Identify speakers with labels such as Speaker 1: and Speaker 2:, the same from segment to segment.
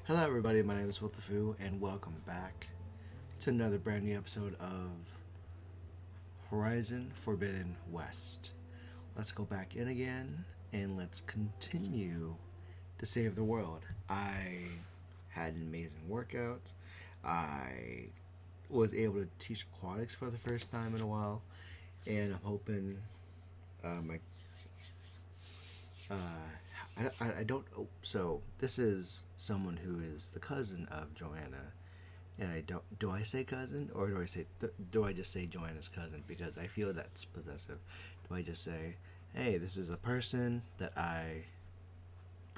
Speaker 1: Hello, everybody. My name is Wtphu, and welcome back to another brand new episode of Horizon Forbidden West. Let's go back in again and let's continue to save the world. I had an amazing workout. I was able to teach aquatics for the first time in a while, and I'm hoping my I don't. Oh, so this is someone who is the cousin of Joanna, and I don't. Do I say cousin or do I say? Do I just say Joanna's cousin because I feel that's possessive? Do I just say, hey, this is a person that I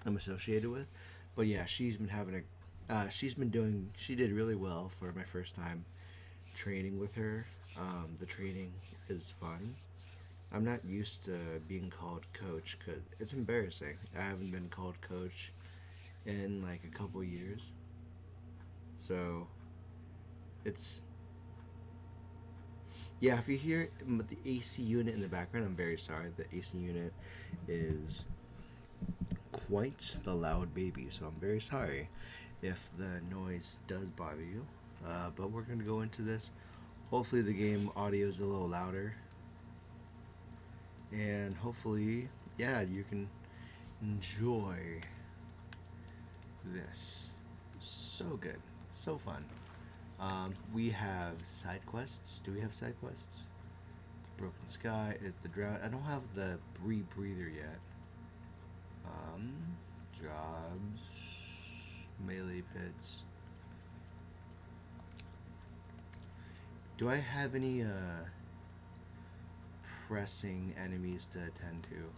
Speaker 1: am associated with? But yeah, she's been having a. She's been doing. She did really well for my first time training with her. The training is fun. I'm not used to being called coach because it's embarrassing. I haven't been called coach in like a couple years. So it's yeah. If you hear the AC unit in the background, I'm very sorry. The AC unit is quite the loud baby, so I'm very sorry if the noise does bother you. But we're gonna go into this. Hopefully, the game audio is a little louder, and hopefully, yeah, you can enjoy this. So good, so fun. We have side quests. Do we have side quests? The Broken Sky is the drought. I don't have the breather yet. Jobs, melee pits. Do I have any pressing enemies to attend to?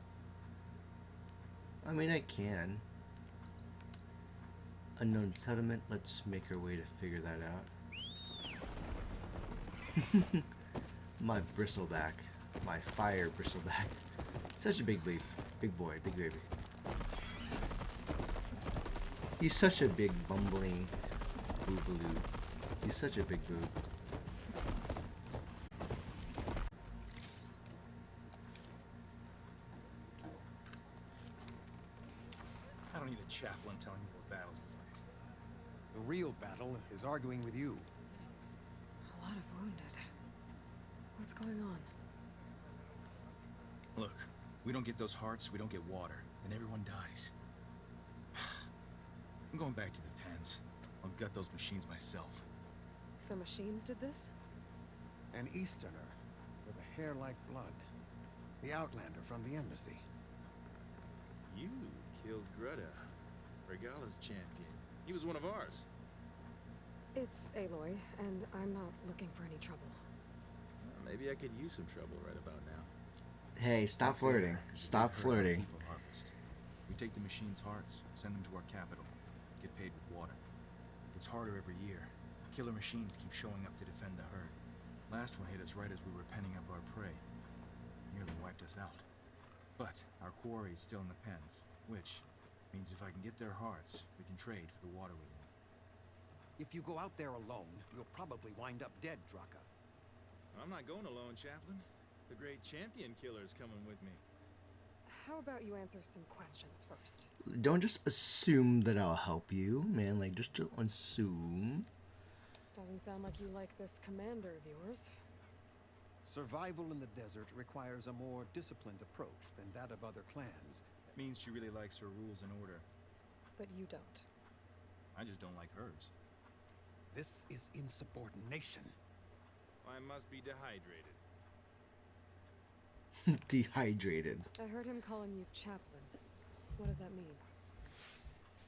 Speaker 1: I mean, I can. Unknown settlement. Let's make our way to figure that out. My bristleback. My fire bristleback. Such a big baby. Big boy. Big baby. He's such a big bumbling boobaloo. He's such a big boob.
Speaker 2: I don't need a chaplain telling me what battles to fight.
Speaker 3: The real battle is arguing with you.
Speaker 4: A lot of wounded. What's going on?
Speaker 2: Look, we don't get those hearts, we don't get water, then everyone dies. I'm going back to the pens. I'll gut those machines myself.
Speaker 4: So machines did this?
Speaker 3: An Easterner with a hair like blood. The Outlander from the embassy.
Speaker 5: You killed Greta, Regala's champion. He was one of ours.
Speaker 4: It's Aloy, and I'm not looking for any trouble.
Speaker 5: Maybe I could use some trouble right about now.
Speaker 1: Hey, stop flirting. Stop flirting.
Speaker 2: People harvest. We take the machines' hearts, send them to our capital, get paid with water. It's harder every year. Killer machines keep showing up to defend the herd. Last one hit us right as we were penning up our prey. Nearly wiped us out. But our quarry is still in the pens, which means if I can get their hearts, we can trade for the water we need.
Speaker 3: If you go out there alone, you'll probably wind up dead, Draka.
Speaker 5: I'm not going alone, Chaplain. The great champion killer's coming with me.
Speaker 4: How about you answer some questions first?
Speaker 1: Don't just assume that I'll help you, man. Like, just don't assume.
Speaker 4: Doesn't sound like you like this commander of yours.
Speaker 3: Survival in the desert requires a more disciplined approach than that of other clans.
Speaker 2: That means she really likes her rules and order.
Speaker 4: But you don't.
Speaker 2: I just don't like hers.
Speaker 3: This is insubordination.
Speaker 5: I must be dehydrated.
Speaker 1: Dehydrated.
Speaker 4: I heard him calling you chaplain. What does that mean?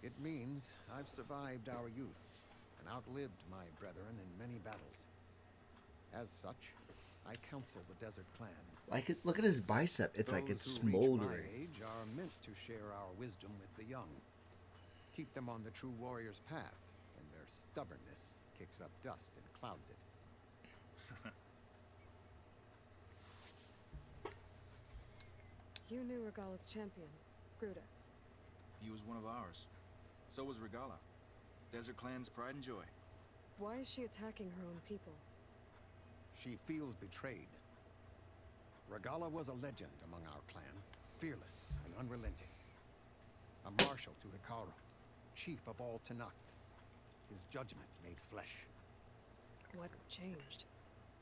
Speaker 3: It means I've survived our youth and outlived my brethren in many battles. As such, I counsel the Desert Clan.
Speaker 1: Like, look at his bicep. It's like it's
Speaker 3: Those who reach
Speaker 1: smoldering.
Speaker 3: my age are meant to share our wisdom with the young. Keep them on the true warrior's path, and their stubbornness kicks up dust and clouds it.
Speaker 4: You knew Regala's champion, Gruta.
Speaker 2: He was one of ours. So was Regala. Desert Clan's pride and joy.
Speaker 4: Why is she attacking her own people?
Speaker 3: She feels betrayed. Regala was a legend among our clan, fearless and unrelenting. A marshal to Hikaru, chief of all Tenakth. His judgment made flesh.
Speaker 4: What changed?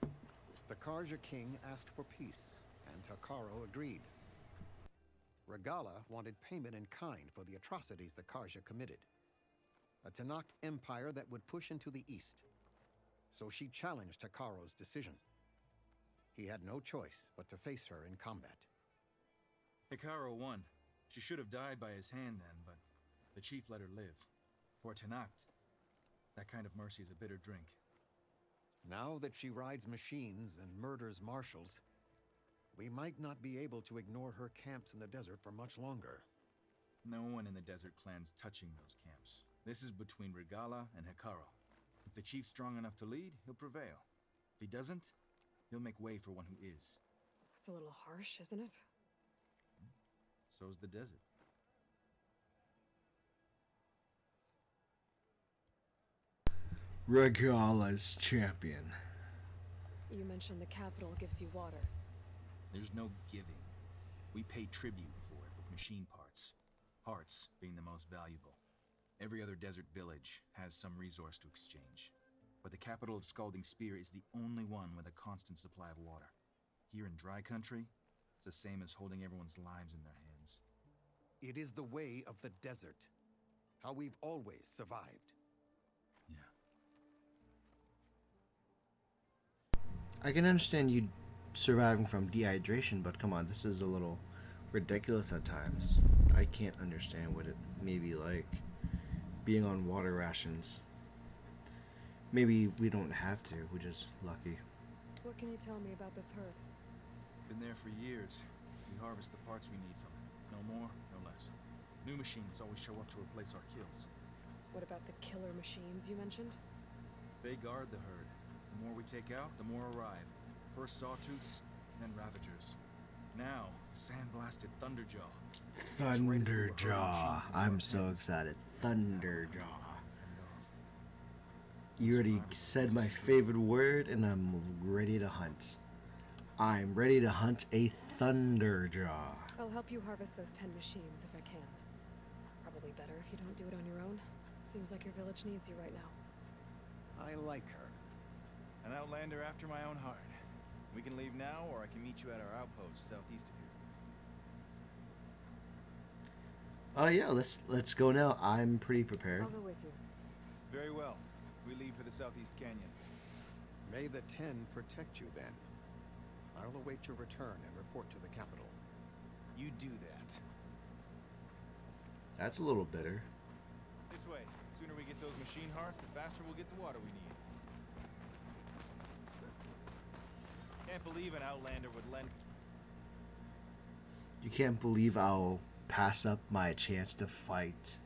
Speaker 3: The Karja king asked for peace, and Hekarro agreed. Regala wanted payment in kind for the atrocities the Karja committed. A Tenakth empire that would push into the east. So she challenged Hekarro's decision. He had no choice but to face her in combat.
Speaker 2: Hekarro won. She should have died by his hand then, but the chief let her live. For Tenakth, that kind of mercy is a bitter drink.
Speaker 3: Now that she rides machines and murders marshals, we might not be able to ignore her camps in the desert for much longer.
Speaker 2: No one in the desert clan's touching those camps. This is between Regala and Hekarro. If the chief's strong enough to lead, he'll prevail. If he doesn't, he'll make way for one who is.
Speaker 4: That's a little harsh, isn't it?
Speaker 2: So's the desert.
Speaker 1: Regala's champion.
Speaker 4: You mentioned the capital gives you water.
Speaker 2: There's no giving. We pay tribute for it with machine parts. Parts being the most valuable. Every other desert village has some resource to exchange. But the capital of Scalding Spear is the only one with a constant supply of water. Here in dry country, it's the same as holding everyone's lives in their hands.
Speaker 3: It is the way of the desert. How we've always survived.
Speaker 2: Yeah.
Speaker 1: I can understand you surviving from dehydration, but come on, this is a little ridiculous at times. I can't understand what it may be like being on water rations. Maybe we don't have to, we're just lucky.
Speaker 4: What can you tell me about this herd?
Speaker 2: Been there for years. We harvest the parts we need from it. No more, no less. New machines always show up to replace our kills.
Speaker 4: What about the killer machines you mentioned?
Speaker 2: They guard the herd. The more we take out, the more arrive. First sawtooths, then ravagers. Now, sandblasted Thunderjaw.
Speaker 1: Thunderjaw. I'm so excited. Thunderjaw. You already said my favorite word, and I'm ready to hunt. I'm ready to hunt a Thunderjaw.
Speaker 4: I'll help you harvest those pen machines if I can. Probably better if you don't do it on your own. Seems like your village needs you right now.
Speaker 3: I like her.
Speaker 2: An outlander after my own heart. We can leave now, or I can meet you at our outpost southeast of here.
Speaker 1: Yeah, let's go now. I'm pretty prepared.
Speaker 4: I'll go with you.
Speaker 2: Very well. We leave for the southeast canyon.
Speaker 3: May the Ten protect you then. I'll await your return and report to the capital.
Speaker 2: You do that.
Speaker 1: That's a little bitter.
Speaker 2: This way. The sooner we get those machine hearts, the faster we'll get the water we need. Can't believe an outlander would lend...
Speaker 1: You can't believe I'll pass up my chance to fight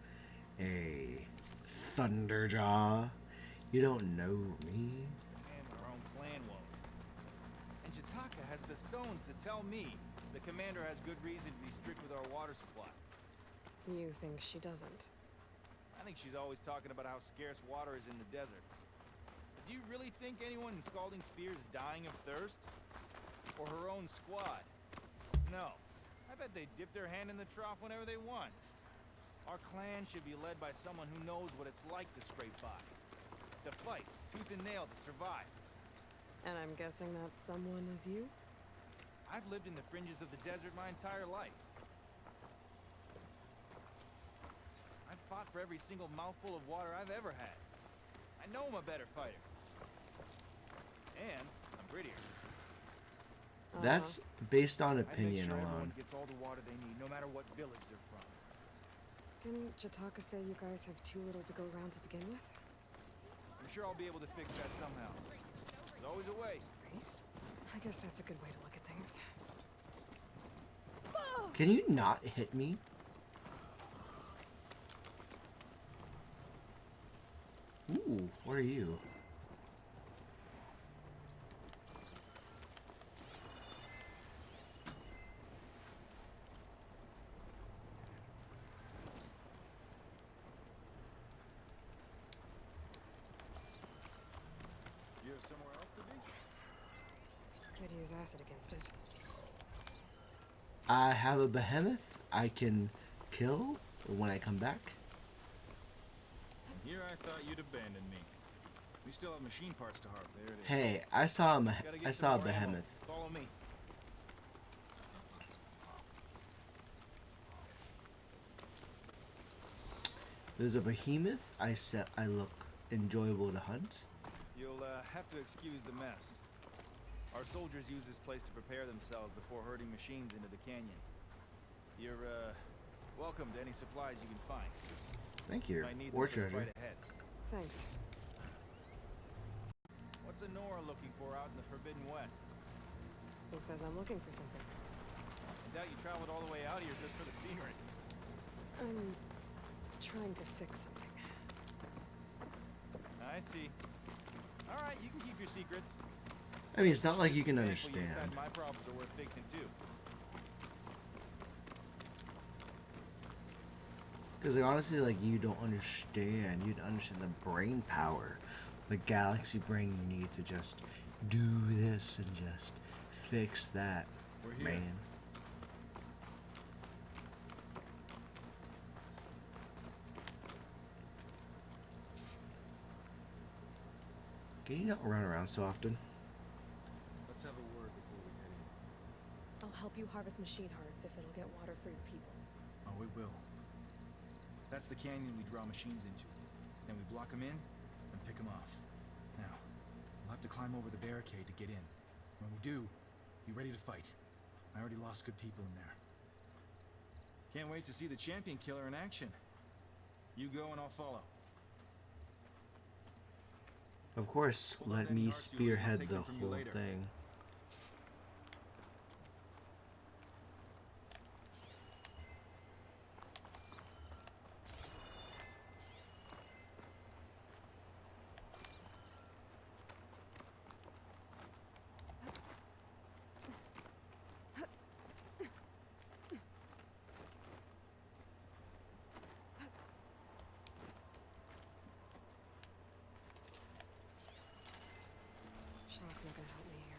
Speaker 1: a Thunderjaw. You don't know me.
Speaker 2: And our own clan won't. And Jataka has the stones to tell me the commander has good reason to be strict with our water supply.
Speaker 4: You think she doesn't?
Speaker 2: I think she's always talking about how scarce water is in the desert. But do you really think anyone in Scalding Spear is dying of thirst? Or her own squad? No. I bet they dip their hand in the trough whenever they want. Our clan should be led by someone who knows what it's like to scrape by. To fight, tooth and nail to survive.
Speaker 4: And I'm guessing that someone is you?
Speaker 2: I've lived in the fringes of the desert my entire life. I've fought for every single mouthful of water I've ever had. I know I'm a better fighter. And I'm prettier.
Speaker 1: That's based on
Speaker 2: I make
Speaker 1: opinion
Speaker 2: sure
Speaker 1: alone.
Speaker 2: everyone gets all the water they need, no matter what village they're from.
Speaker 4: Didn't Jataka say you guys have too little to go around to begin with?
Speaker 2: I'm sure I'll be able to fix that somehow. There's always a way.
Speaker 4: Grace? I guess that's a good way to look at things.
Speaker 1: Can you not hit me? Ooh, what are you?
Speaker 2: You have somewhere else to be?
Speaker 4: Could use acid against it.
Speaker 1: I have a behemoth I can kill when I come back.
Speaker 2: thought you'd abandon me. We still have machine parts to harvest. There it is.
Speaker 1: Hey, I saw him.
Speaker 2: Gotta get
Speaker 1: I
Speaker 2: some
Speaker 1: saw a
Speaker 2: more ammo.
Speaker 1: behemoth.
Speaker 2: Follow me.
Speaker 1: There's a behemoth. I look enjoyable to hunt.
Speaker 2: You'll have to excuse the mess. Our soldiers use this place to prepare themselves before herding machines into the canyon. You're welcome to any supplies you can find.
Speaker 1: Thank you.
Speaker 2: Might need them
Speaker 1: War
Speaker 2: for the
Speaker 1: treasure.
Speaker 2: fight ahead.
Speaker 4: Thanks.
Speaker 2: What's Nora looking for out in the Forbidden West?
Speaker 4: Who says I'm looking for something?
Speaker 2: I doubt you traveled all the way out here just for the scenery.
Speaker 4: I'm trying to fix something.
Speaker 2: I see. All right, you can keep your secrets.
Speaker 1: I mean, it's not like you can
Speaker 2: Thankful you
Speaker 1: understand.
Speaker 2: decide my problems are worth fixing too.
Speaker 1: Because like, honestly, like you don't understand. You don't understand the brain power, the galaxy brain you need to just do this and just fix that,
Speaker 2: We're here.
Speaker 1: man. Can you not run around so often?
Speaker 2: Let's have a word before we head in.
Speaker 4: I'll help you harvest machine hearts if it'll get water for your people.
Speaker 2: Oh, we will. That's the canyon we draw machines into. Then we block them in and pick them off. Now, we'll have to climb over the barricade to get in. When we do, be ready to fight. I already lost good people in there. Can't wait to see the champion killer in action. You go and I'll follow.
Speaker 1: Of course,
Speaker 2: Hold up
Speaker 1: let
Speaker 2: any
Speaker 1: me
Speaker 2: hearts you like, I'll
Speaker 1: spearhead
Speaker 2: take
Speaker 1: the
Speaker 2: them from you
Speaker 1: whole
Speaker 2: later.
Speaker 1: thing.
Speaker 4: Sherlock's not gonna help me here.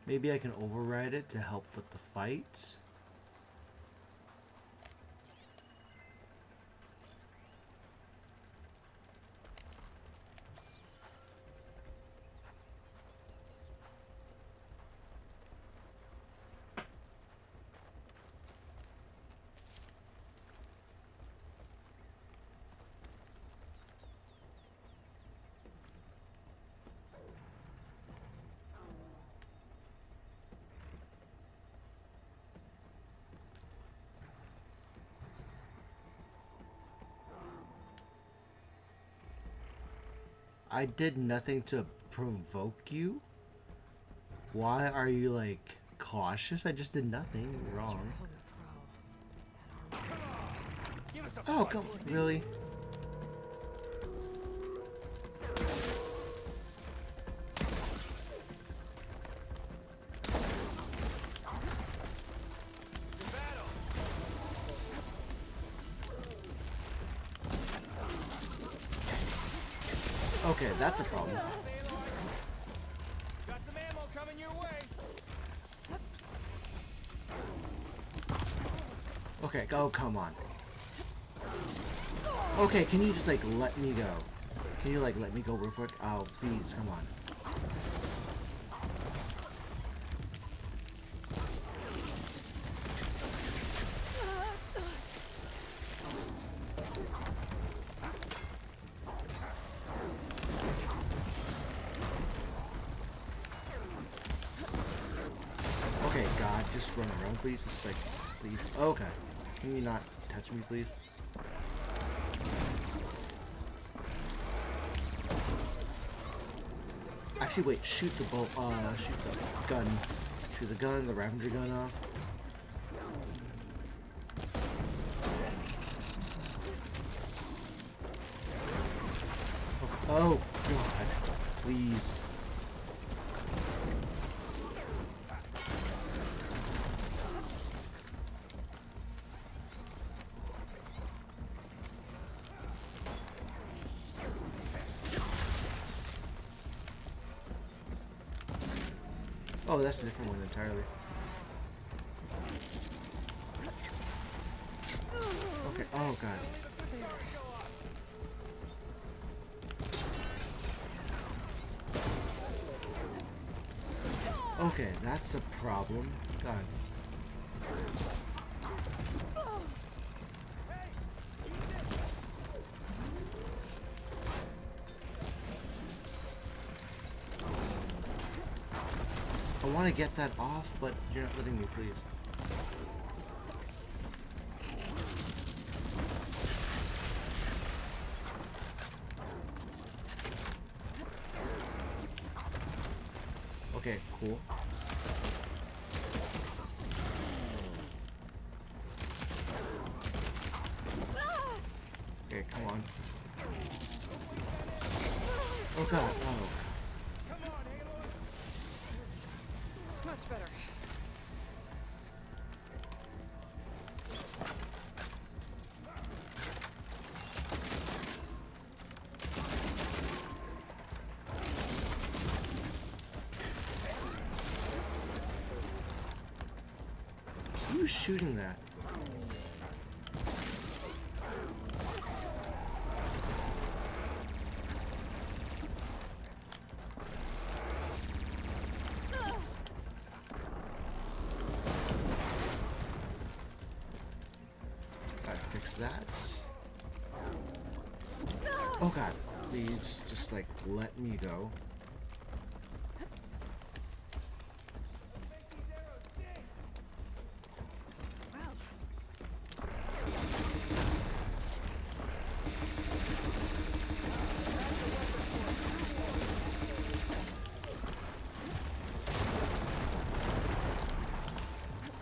Speaker 1: Maybe I can override it to help with the fight. I did nothing to provoke you. Why are you like cautious? I just did nothing wrong.
Speaker 4: Helmet Pro. And armor
Speaker 2: Give us a
Speaker 1: Oh,
Speaker 2: fight.
Speaker 1: come really?
Speaker 2: To battle.
Speaker 1: Okay, that's a problem.
Speaker 2: Got some ammo coming your way.
Speaker 1: Okay, oh come on. Okay, can you just like let me go? Can you like let me go real quick? Oh, please, come on. Okay, God, just run around, please. Just like, please. Okay. Can you not touch me, please? Actually, wait. Shoot the bolt. Shoot the gun. Shoot the gun. The Ravager gun off. Oh God! Please. Oh, that's a different one entirely. Okay. Oh god. Okay, that's a problem. God. I want to get that off, but you're not letting me, please. Okay, cool. Okay, come on. Oh god, oh.
Speaker 4: Much better.
Speaker 1: Who's shooting that? Gotta fix that. Oh god, please just like let me go.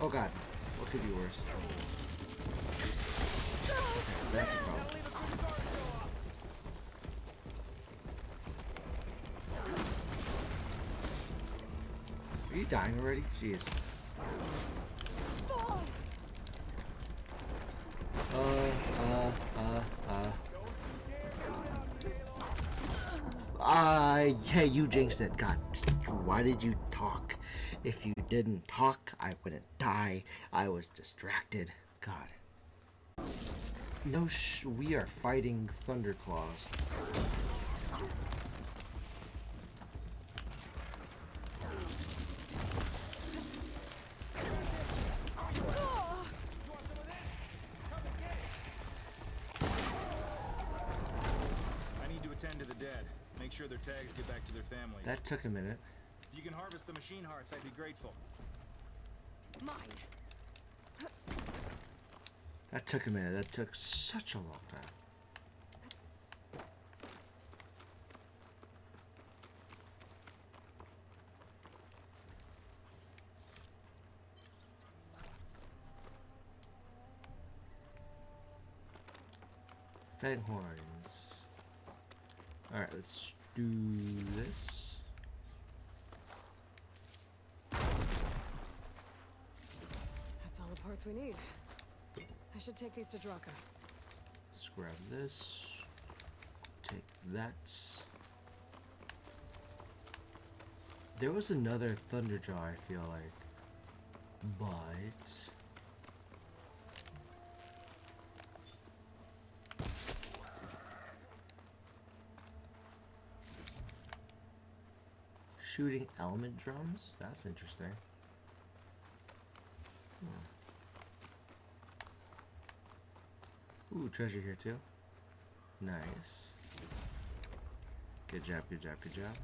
Speaker 1: Oh god, what could be worse? Okay, that's a problem. Are you dying already? Jeez. Yeah, you jinxed it. God, why did you talk? If you didn't talk, I wouldn't die. I was distracted. God. No, we are fighting Thunderclaws.
Speaker 2: I need to attend to the dead. Make sure their tags get back to their families.
Speaker 1: That took a minute.
Speaker 2: If you can harvest the machine hearts, I'd be grateful.
Speaker 4: Mine.
Speaker 1: That took a minute. That took such a long time. Fanghorns. Alright, let's do this.
Speaker 4: That's all the parts we need. I should take these to Draka.
Speaker 1: Let's grab this. Take that. There was another Thunderjaw, I feel like. But... shooting element drums? That's interesting. Ooh, treasure here too. Nice. Good job, good job, good job.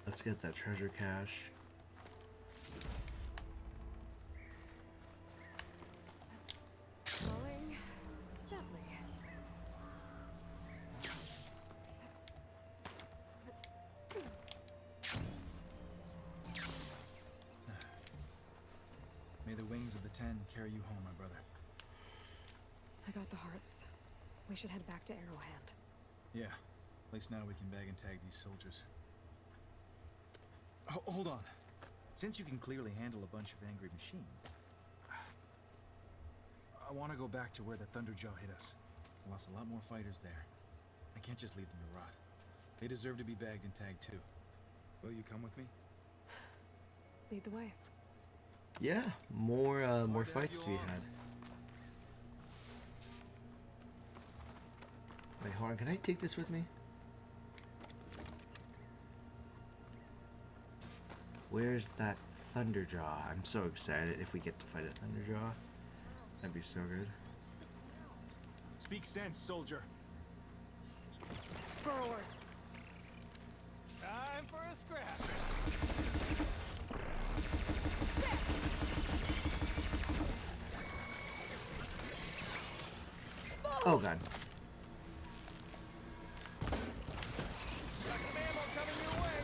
Speaker 1: Let's get that treasure cache.
Speaker 4: Going gently.
Speaker 2: May the wings of the Ten carry you home, my brother.
Speaker 4: I got the hearts. We should head back to Arrowhand.
Speaker 2: Yeah. At least now we can bag and tag these soldiers. Hold on. Since you can clearly handle a bunch of angry machines, I want to go back to where the Thunderjaw hit us. I lost a lot more fighters there. I can't just leave them to rot. They deserve to be bagged and tagged too. Will you come with me?
Speaker 4: Lead the way.
Speaker 1: Yeah, more fights to be had. Wait, hold on. Can I take this with me? Where's that Thunderjaw? I'm so excited if we get to fight a Thunderjaw. That'd be so good.
Speaker 2: Speak sense, soldier.
Speaker 4: Burrowers.
Speaker 2: Time for a scrap.
Speaker 1: Oh god.
Speaker 2: Got some ammo coming your way.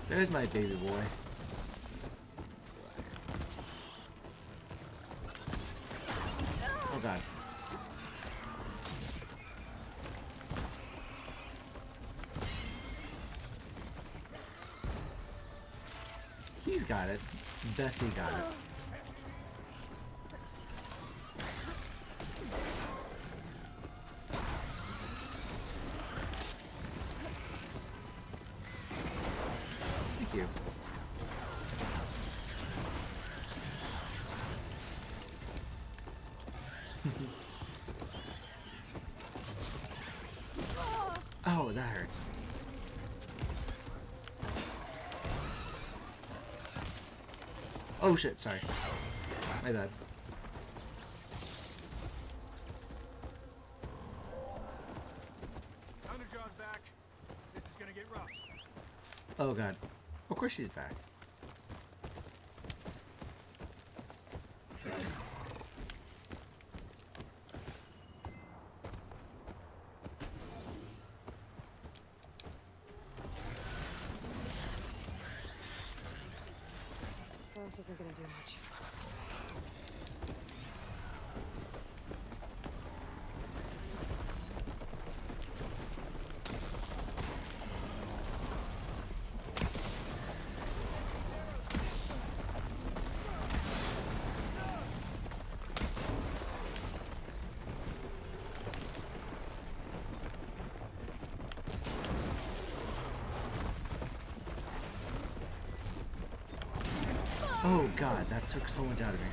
Speaker 1: There's my baby boy. Oh god. He's got it. Bessie got it. Thank you. Oh, that hurts. Oh shit, sorry. My bad.
Speaker 2: Thunderjaw's back. This is gonna get rough.
Speaker 1: Oh god. Of course she's back.
Speaker 4: Frost isn't gonna do much.
Speaker 1: Oh god, that took so much out of me.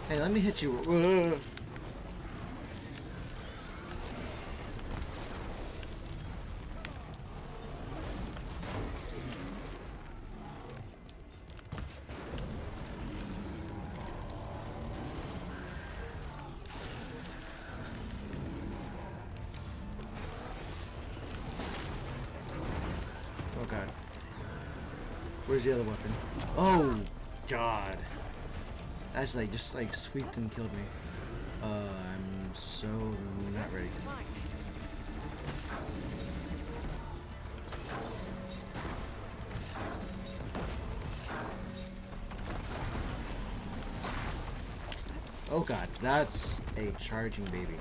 Speaker 1: Hey, let me hit you. Oh god. Where's the other weapon? Oh god. That's like just like sweeped and killed me. I'm so not ready. Oh god, that's a charging baby.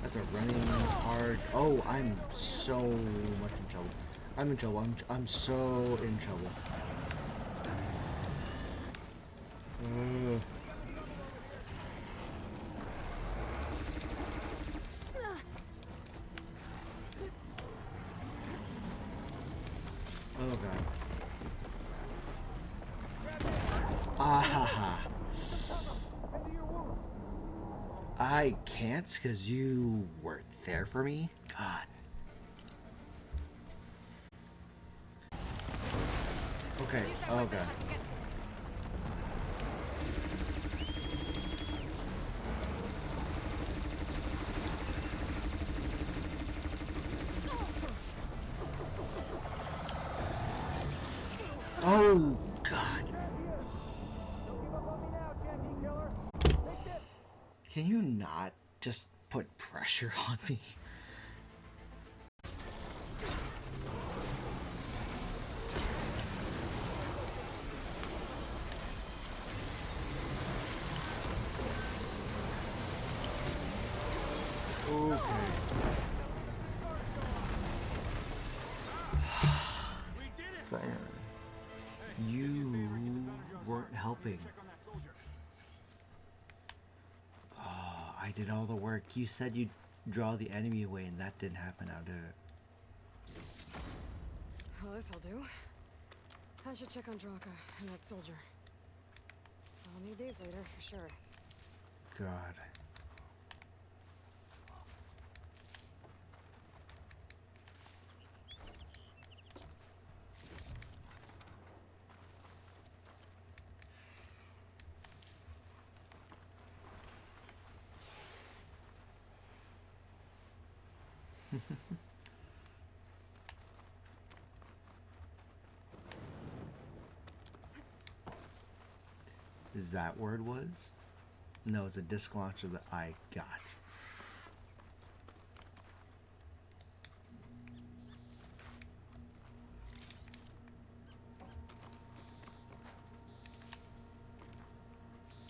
Speaker 1: That's a running hard. Oh, I'm so much in trouble. I'm in trouble. I'm so in trouble. Oh god. Ah ha ha. I can't because you weren't there for me. God. Okay. Okay. Oh God. Can you not just put pressure on me? You weren't helping. I did all the work. You said you'd draw the enemy away, and that didn't happen. Now did it?
Speaker 4: Well, this'll do. I should check on Draka and that soldier. I'll need these later, for sure.
Speaker 1: God. Is that where it was? No, it's a disc launcher that I got.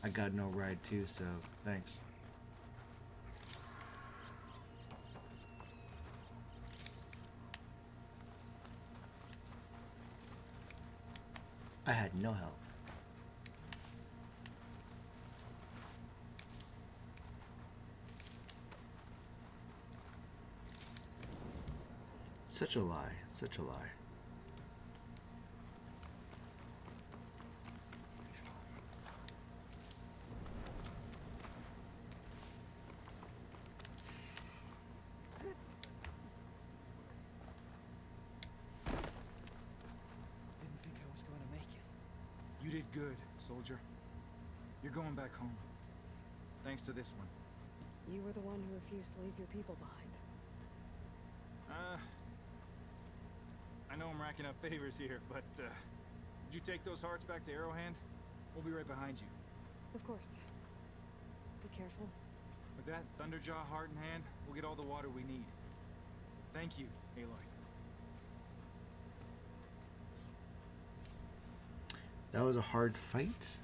Speaker 1: I got no ride too, so thanks. I had no help. Such a lie, such a lie.
Speaker 2: Didn't think I was going to make it. You did good, soldier. You're going back home. Thanks to this one.
Speaker 4: You were the one who refused to leave your people behind.
Speaker 2: I know I'm racking up favors here, but, did you take those hearts back to Arrowhand? We'll be right behind you.
Speaker 4: Of course. Be careful.
Speaker 2: With that Thunderjaw heart in hand, we'll get all the water we need. Thank you, Aloy.
Speaker 1: That was a hard fight.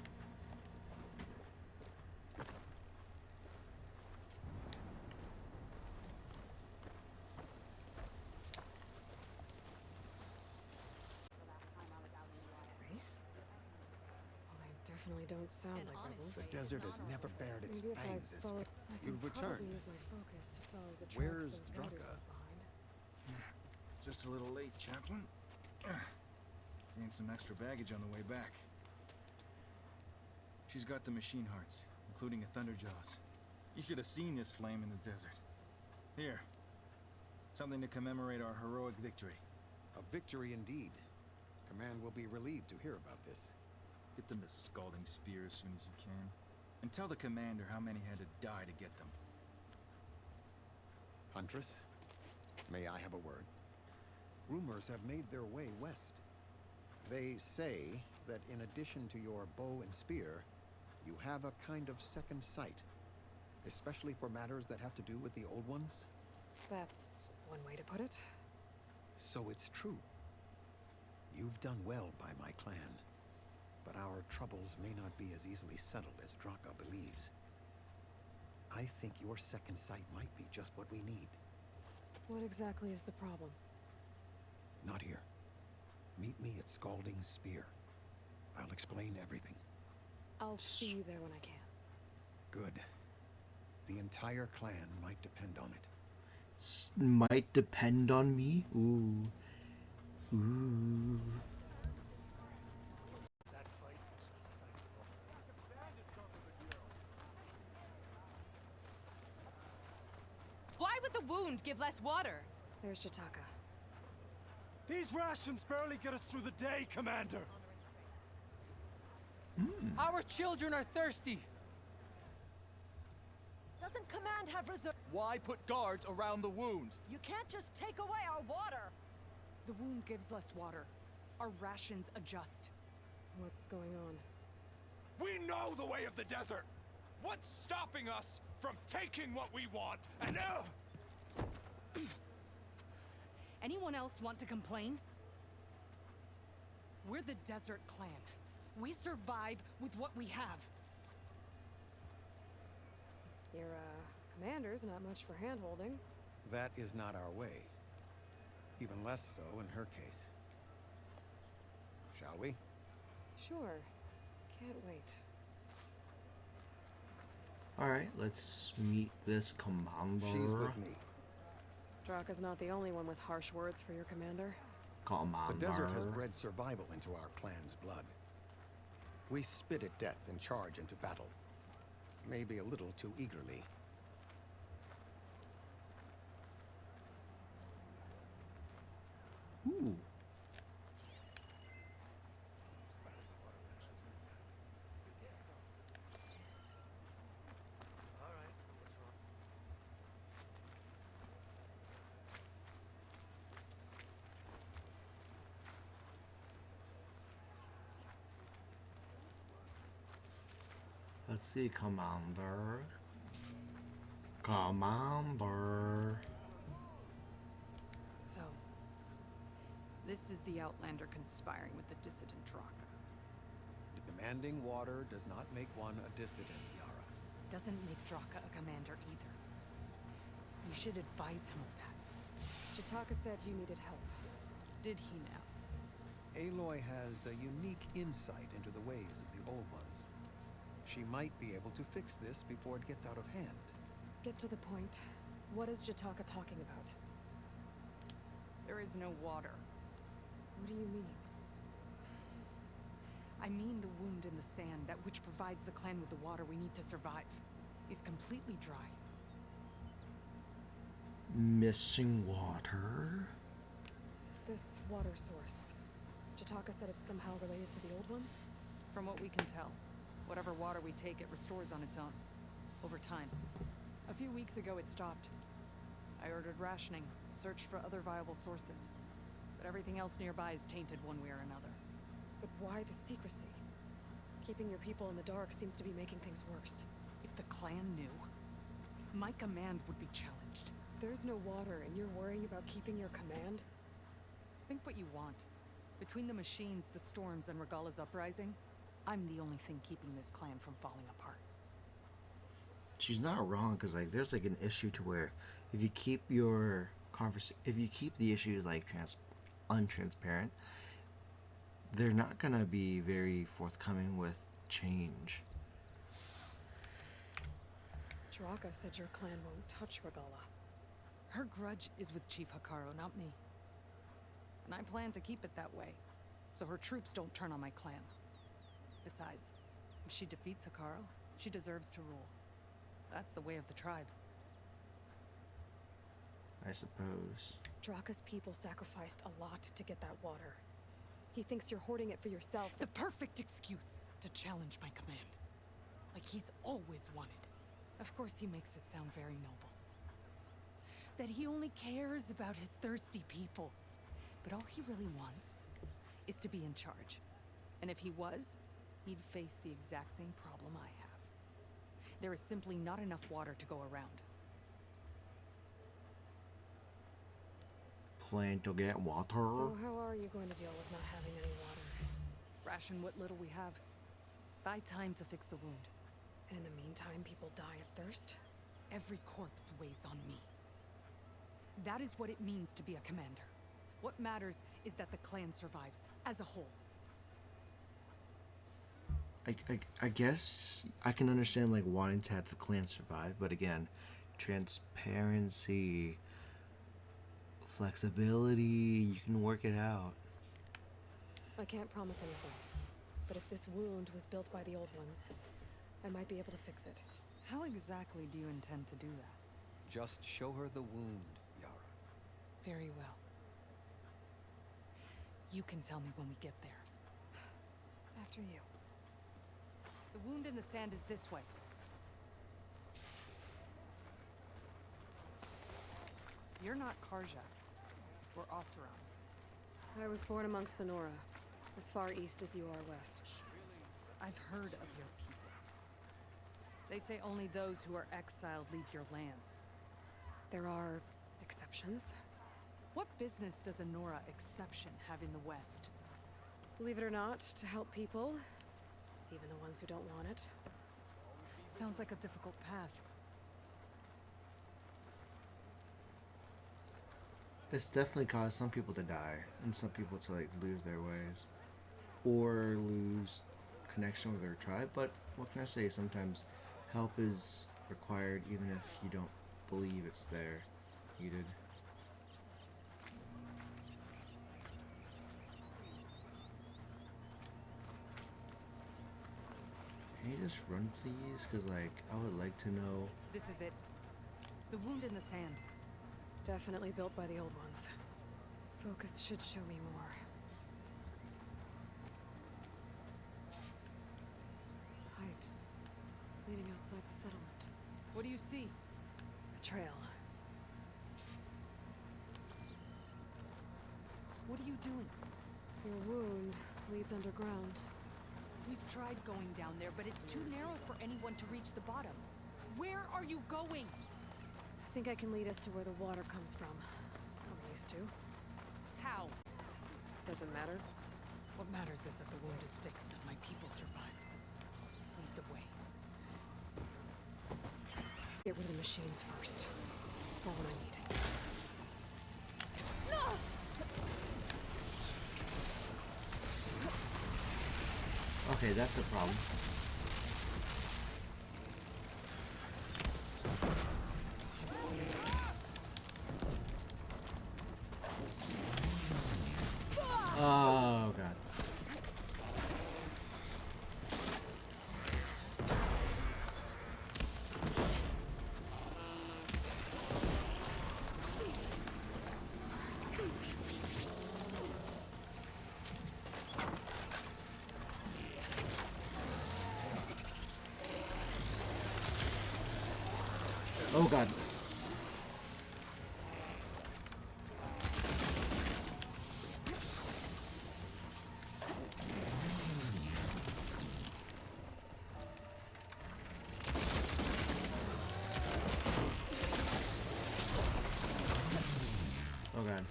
Speaker 4: Definitely don't sound like rebels.
Speaker 3: The desert has never bared its
Speaker 4: Maybe if I
Speaker 3: fangs as
Speaker 4: follow,
Speaker 3: far.
Speaker 4: I can
Speaker 3: You've returned.
Speaker 4: probably use my focus to follow the tracks
Speaker 3: Where's
Speaker 4: those riders
Speaker 3: Draka?
Speaker 4: left behind.
Speaker 2: Just a little late, Chaplain. Gained some extra baggage on the way back. She's got the machine hearts, including a Thunderjaws. You should have seen this flame in the desert. Here. Something to commemorate our heroic victory.
Speaker 3: A victory indeed. Command will be relieved to hear about this.
Speaker 2: Get them the scalding spear as soon as you can. And tell the commander how many had to die to get them.
Speaker 3: Huntress, may I have a word? Rumors have made their way west. They say that in addition to your bow and spear, you have a kind of second sight, especially for matters that have to do with the old ones.
Speaker 4: That's one way to put it.
Speaker 3: So it's true. You've done well by my clan, but our troubles may not be as easily settled as Draka believes. I think your second sight might be just what we need.
Speaker 4: What exactly is the problem?
Speaker 3: Not here. Meet me at Scalding's Spear. I'll explain everything.
Speaker 4: I'll see you there when I can.
Speaker 3: Good. The entire clan might depend on it.
Speaker 1: Might depend on me? Ooh. Ooh.
Speaker 6: the wound give less water?
Speaker 4: There's Jataka.
Speaker 7: These rations barely get us through the day, Commander.
Speaker 8: Our children are thirsty.
Speaker 9: Doesn't Command have reserve?
Speaker 8: Why put guards around the wound?
Speaker 9: You can't just take away our water.
Speaker 10: The wound gives less water. Our rations adjust.
Speaker 4: What's going on?
Speaker 7: We know the way of the desert. What's stopping us from taking what we want? And
Speaker 10: Anyone else want to complain? We're the Desert Clan. We survive with what we have.
Speaker 4: Your, commander's not much for hand-holding.
Speaker 3: That is not our way. Even less so in her case. Shall we?
Speaker 4: Sure. Can't wait.
Speaker 1: Alright, let's meet this commander.
Speaker 3: She's with me.
Speaker 4: Draka's not the only one with harsh words for your commander.
Speaker 1: Commander.
Speaker 3: The desert has bred survival into our clan's blood. We spit at death and charge into battle. Maybe a little too eagerly.
Speaker 1: Ooh. Let's see, Commander. Commander.
Speaker 10: So, this is the Outlander conspiring with the dissident Draka.
Speaker 3: Demanding water does not make one a dissident, Yara.
Speaker 10: Doesn't make Draka a commander either. You should advise him of that.
Speaker 4: Jataka said you needed help.
Speaker 10: Did he now?
Speaker 3: Aloy has a unique insight into the ways of the old ones. She might be able to fix this before it gets out of hand.
Speaker 4: Get to the point. What is Jataka talking about?
Speaker 10: There is no water.
Speaker 4: What do you mean?
Speaker 10: I mean the wound in the sand, that which provides the clan with the water we need to survive, is completely dry.
Speaker 1: Missing water?
Speaker 4: This water source. Jataka said it's somehow related to the old ones?
Speaker 10: From what we can tell, whatever water we take, it restores on its own. Over time. A few weeks ago, it stopped. I ordered rationing, searched for other viable sources. But everything else nearby is tainted one way or another.
Speaker 4: But why the secrecy? Keeping your people in the dark seems to be making things worse.
Speaker 10: If the clan knew, my command would be challenged.
Speaker 4: There's no water, and you're worrying about keeping your command?
Speaker 10: Think what you want. Between the machines, the storms, and Regala's uprising, I'm the only thing keeping this clan from falling apart.
Speaker 1: She's not wrong, because like there's like an issue to where if you keep your if you keep the issues like untransparent, they're not gonna be very forthcoming with change.
Speaker 4: Draka said your clan won't touch Regala.
Speaker 10: Her grudge is with Chief Hikaru, not me. And I plan to keep it that way, so her troops don't turn on my clan. Besides, if she defeats Hikaru, she deserves to rule. That's the way of the tribe.
Speaker 1: I suppose.
Speaker 4: Draka's people sacrificed a lot to get that water. He thinks you're hoarding it for yourself.
Speaker 10: The perfect excuse to challenge my command. Like he's always wanted. Of course he makes it sound very noble. That he only cares about his thirsty people. But all he really wants is to be in charge. And if he was, he'd face the exact same problem I have. There is simply not enough water to go around.
Speaker 1: Plan to get water?
Speaker 4: So how are you going to deal with not having any water?
Speaker 10: Ration what little we have. Buy time to fix the wound.
Speaker 4: And in the meantime, people die of thirst?
Speaker 10: Every corpse weighs on me. That is what it means to be a commander. What matters is that the clan survives, as a whole.
Speaker 1: I guess I can understand like wanting to have the clan survive, but again, transparency, flexibility, you can work it out.
Speaker 4: I can't promise anything. But if this wound was built by the old ones, I might be able to fix it.
Speaker 10: How exactly do you intend to do that?
Speaker 3: Just show her the wound, Yara.
Speaker 10: Very well. You can tell me when we get there.
Speaker 4: After you.
Speaker 10: The wound in the sand is this way. You're not Karja. Or Oseram.
Speaker 4: I was born amongst the Nora, as far east as you are west.
Speaker 10: I've heard of your people. They say only those who are exiled leave your lands.
Speaker 4: There are exceptions.
Speaker 10: What business does a Nora exception have in the West?
Speaker 4: Believe it or not, to help people, even the ones who don't want it.
Speaker 10: Sounds like a difficult path.
Speaker 1: It's definitely caused some people to die, and some people to like lose their ways, or lose connection with their tribe. But what can I say? Sometimes help is required, even if you don't believe it's there, needed. Can you just run, please? Because like I would like to know.
Speaker 10: This is it. The wound in the sand.
Speaker 4: Definitely built by the old ones. Focus should show me more. Pipes. Leading outside the settlement.
Speaker 10: What do you see?
Speaker 4: A trail.
Speaker 10: What are you doing?
Speaker 4: Your wound leads underground.
Speaker 10: We've tried going down there, but it's too narrow for anyone to reach the bottom. Where are you going?
Speaker 4: I think I can lead us to where the water comes from. We're used to.
Speaker 10: How?
Speaker 4: Doesn't matter.
Speaker 10: What matters is that the wound is fixed and my people survive. Lead the way.
Speaker 4: Get rid of the machines first. That's all I need.
Speaker 1: Okay, that's a problem. Oh god. Oh god. Oh god.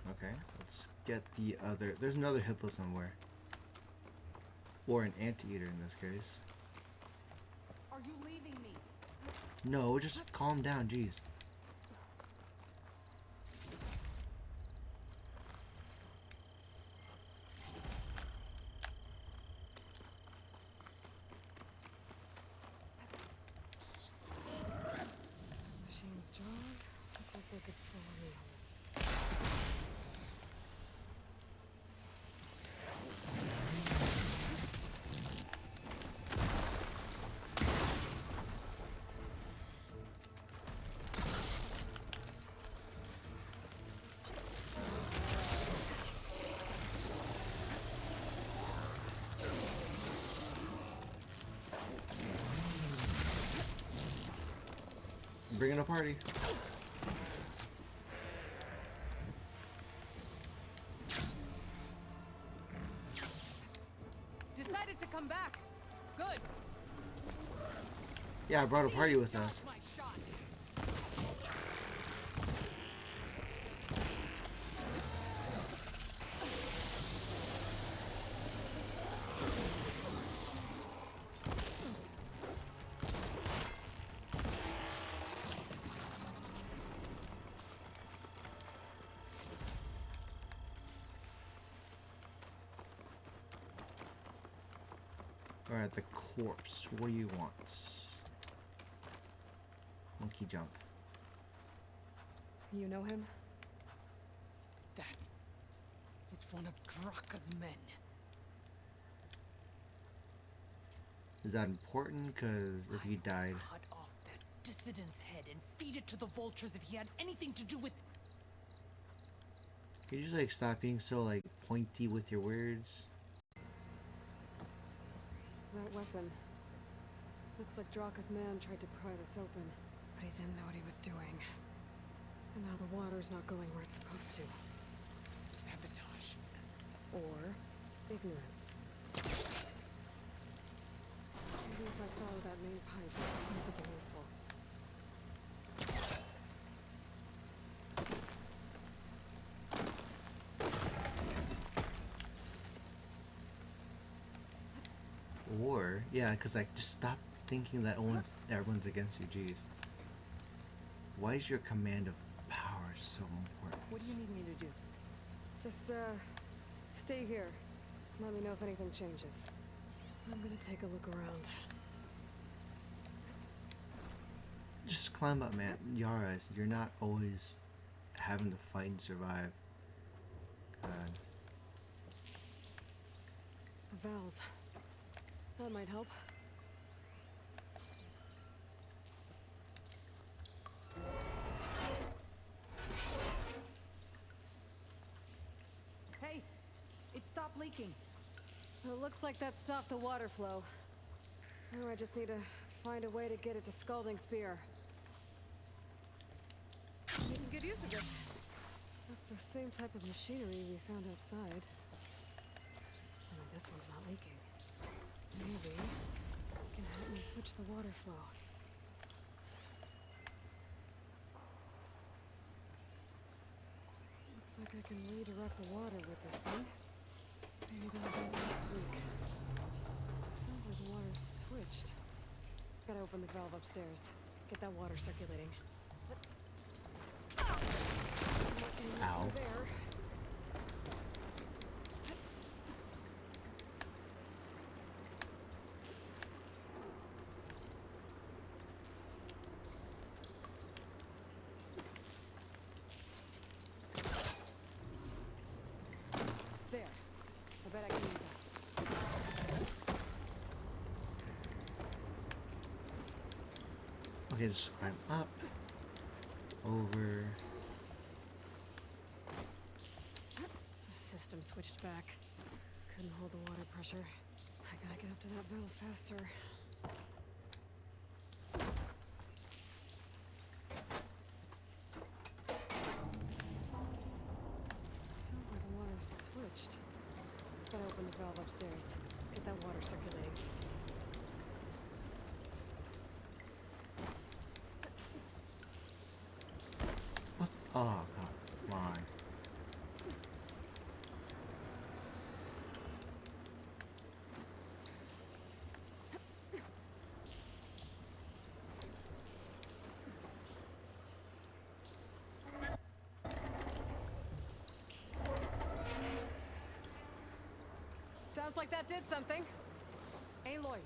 Speaker 1: Okay, let's get the other. There's another hippo somewhere. Or an anteater in this case.
Speaker 10: Are you leaving me?
Speaker 1: No, just calm down, jeez.
Speaker 4: Machine's jaws look like they could swallow me.
Speaker 1: Bringing a party.
Speaker 10: Decided to come back. Good.
Speaker 1: Yeah, I brought a party with us.
Speaker 10: My shot.
Speaker 1: Or at the corpse. What do you want? Monkey jump.
Speaker 4: You know him?
Speaker 10: That is one of Draka's men.
Speaker 1: Is that important? Because if he died...
Speaker 10: Cut off that dissident's head and feed it to the vultures if he had anything to do with...
Speaker 1: Can you just like stop being so like pointy with your words?
Speaker 4: That weapon. Looks like Draka's man tried to pry this open, but he didn't know what he was doing. And now the water's not going where it's supposed to.
Speaker 10: Sabotage.
Speaker 4: Or ignorance. Maybe if I follow that main pipe, I'll find something useful.
Speaker 1: Or, yeah, because like, just stop thinking that everyone's against you, jeez. Why is your command of power so important?
Speaker 10: What do you need me to do?
Speaker 4: Just, stay here. Let me know if anything changes. I'm gonna take a look around.
Speaker 1: Just climb up, man. Yara, you're not always having to fight and survive. God.
Speaker 4: A valve. That might help.
Speaker 9: Hey, it stopped leaking.
Speaker 4: It looks like that stopped the water flow. Now I just need to find a way to get it to Scalding Spear. You can get use of this. That's the same type of machinery we found outside. Only this one's not leaking. Maybe it can help me switch the water flow. Looks like I can redirect the water with this thing. Maybe that'll help this leak. Sounds like the water's switched. Gotta open the valve upstairs. Get that water circulating.
Speaker 1: Ow.
Speaker 4: There. There. I bet I can use that.
Speaker 1: Okay, just climb up, over.
Speaker 4: The system switched back. Couldn't hold the water pressure. I gotta get up to that valve faster. Sounds like the water's switched. Gotta open the valve upstairs. Get that water circulating.
Speaker 1: What? Oh, come on.
Speaker 4: Sounds like that did something.
Speaker 10: Aloy,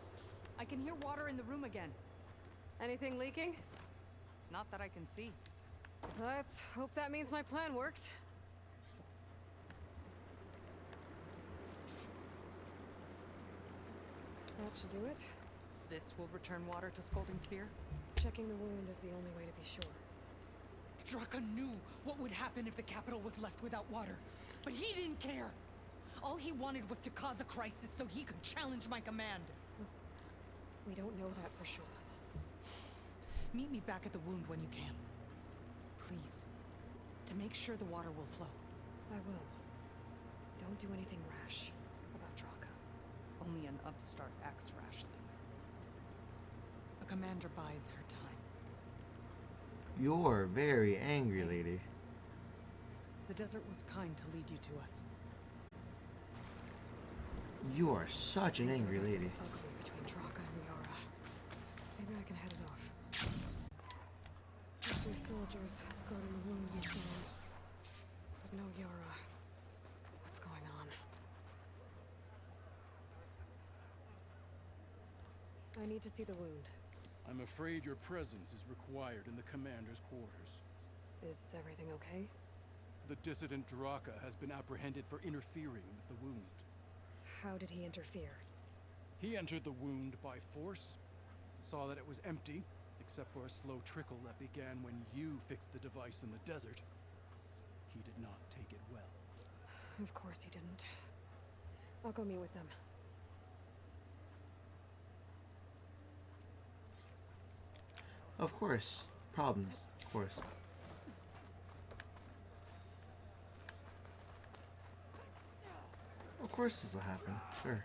Speaker 10: I can hear water in the room again.
Speaker 4: Anything leaking?
Speaker 10: Not that I can see.
Speaker 4: Let's hope that means my plan worked. That should do it.
Speaker 10: This will return water to Scalding Spear?
Speaker 4: Checking the wound is the only way to be sure.
Speaker 10: Draka knew what would happen if the capital was left without water, but he didn't care. All he wanted was to cause a crisis so he could challenge my command.
Speaker 4: We don't know that for sure.
Speaker 10: Meet me back at the wound when you can. Please. To make sure the water will flow.
Speaker 4: I will. Don't do anything rash about Draka.
Speaker 10: Only an upstart acts rashly. A commander bides her time.
Speaker 1: You're very angry, lady.
Speaker 10: The desert was kind to lead you to us.
Speaker 1: You are such an
Speaker 4: Things are
Speaker 1: angry
Speaker 4: about to
Speaker 1: lady.
Speaker 4: get ugly between Draka and Yara. Maybe I can head it off. Just these soldiers guarding the wound we found. But no Yara. What's going on? I need to see the wound.
Speaker 6: I'm afraid your presence is required in the commander's quarters.
Speaker 4: Is everything okay?
Speaker 6: The dissident Draka has been apprehended for interfering with the wound.
Speaker 4: How did he interfere?
Speaker 6: He entered the wound by force, saw that it was empty, except for a slow trickle that began when you fixed the device in the desert. He did not take it well.
Speaker 4: Of course he didn't. I'll go meet with them.
Speaker 1: Of course. Problems. Of course. Of course this will happen. Sure.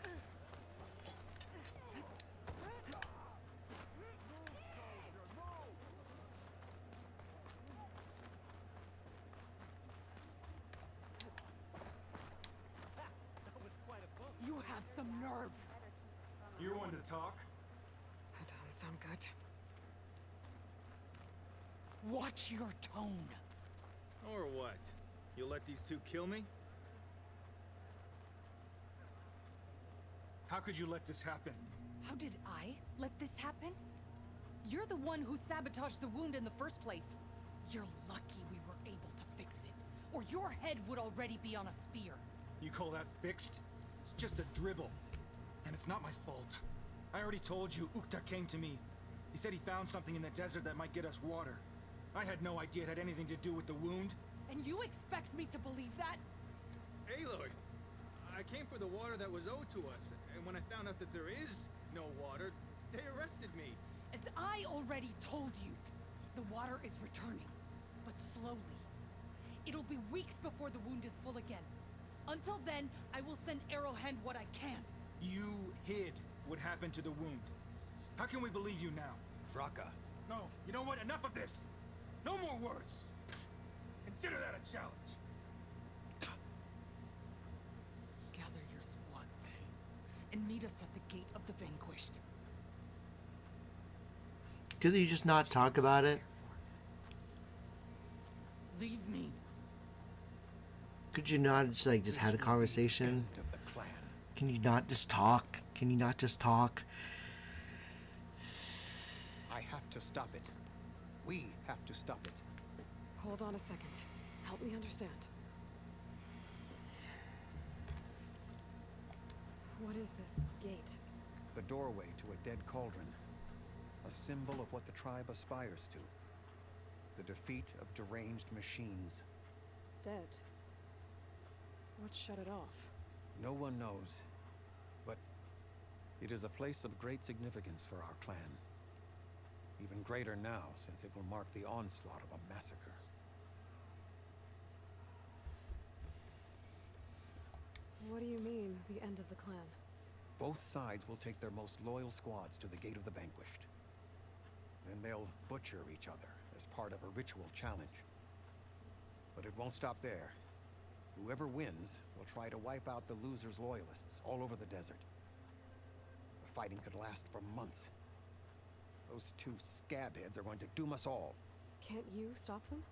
Speaker 10: You have some nerve.
Speaker 8: You want to talk?
Speaker 4: That doesn't sound good.
Speaker 10: Watch your tone.
Speaker 5: Or what? You'll let these two kill me?
Speaker 2: How could you let this happen?
Speaker 10: How did I let this happen? You're the one who sabotaged the wound in the first place. You're lucky we were able to fix it, or your head would already be on a spear.
Speaker 2: You call that fixed? It's just a dribble. And it's not my fault. I already told you, Wtphu came to me. He said he found something in the desert that might get us water. I had no idea it had anything to do with the wound.
Speaker 10: And you expect me to believe that?
Speaker 5: Aloy, I came for the water that was owed to us, and when I found out that there is no water, they arrested me.
Speaker 10: As I already told you, the water is returning, but slowly. It'll be weeks before the wound is full again. Until then, I will send Arrowhand what I can.
Speaker 2: You hid what happened to the wound. How can we believe you now?
Speaker 3: Draka.
Speaker 2: No, you know what? Enough of this! No more words! Consider that a challenge!
Speaker 10: Gather your squads then, and meet us at the Gate of the Vanquished.
Speaker 1: Could you just not talk about it?
Speaker 10: Leave me.
Speaker 1: Could you not just like just had a conversation?
Speaker 3: End of the clan.
Speaker 1: Can you not just talk? Can you not just talk?
Speaker 3: I have to stop it. We have to stop it.
Speaker 4: Hold on a second. Help me understand. What is this gate?
Speaker 3: The doorway to a dead cauldron. A symbol of what the tribe aspires to. The defeat of deranged machines.
Speaker 4: Dead. What shut it off?
Speaker 3: No one knows. But it is a place of great significance for our clan. Even greater now, since it will mark the onslaught of a massacre.
Speaker 4: What do you mean, the end of the clan?
Speaker 3: Both sides will take their most loyal squads to the Gate of the Vanquished. Then they'll butcher each other as part of a ritual challenge. But it won't stop there. Whoever wins will try to wipe out the loser's loyalists all over the desert. The fighting could last for months. Those two scabheads are going to doom us all.
Speaker 4: Can't you stop them?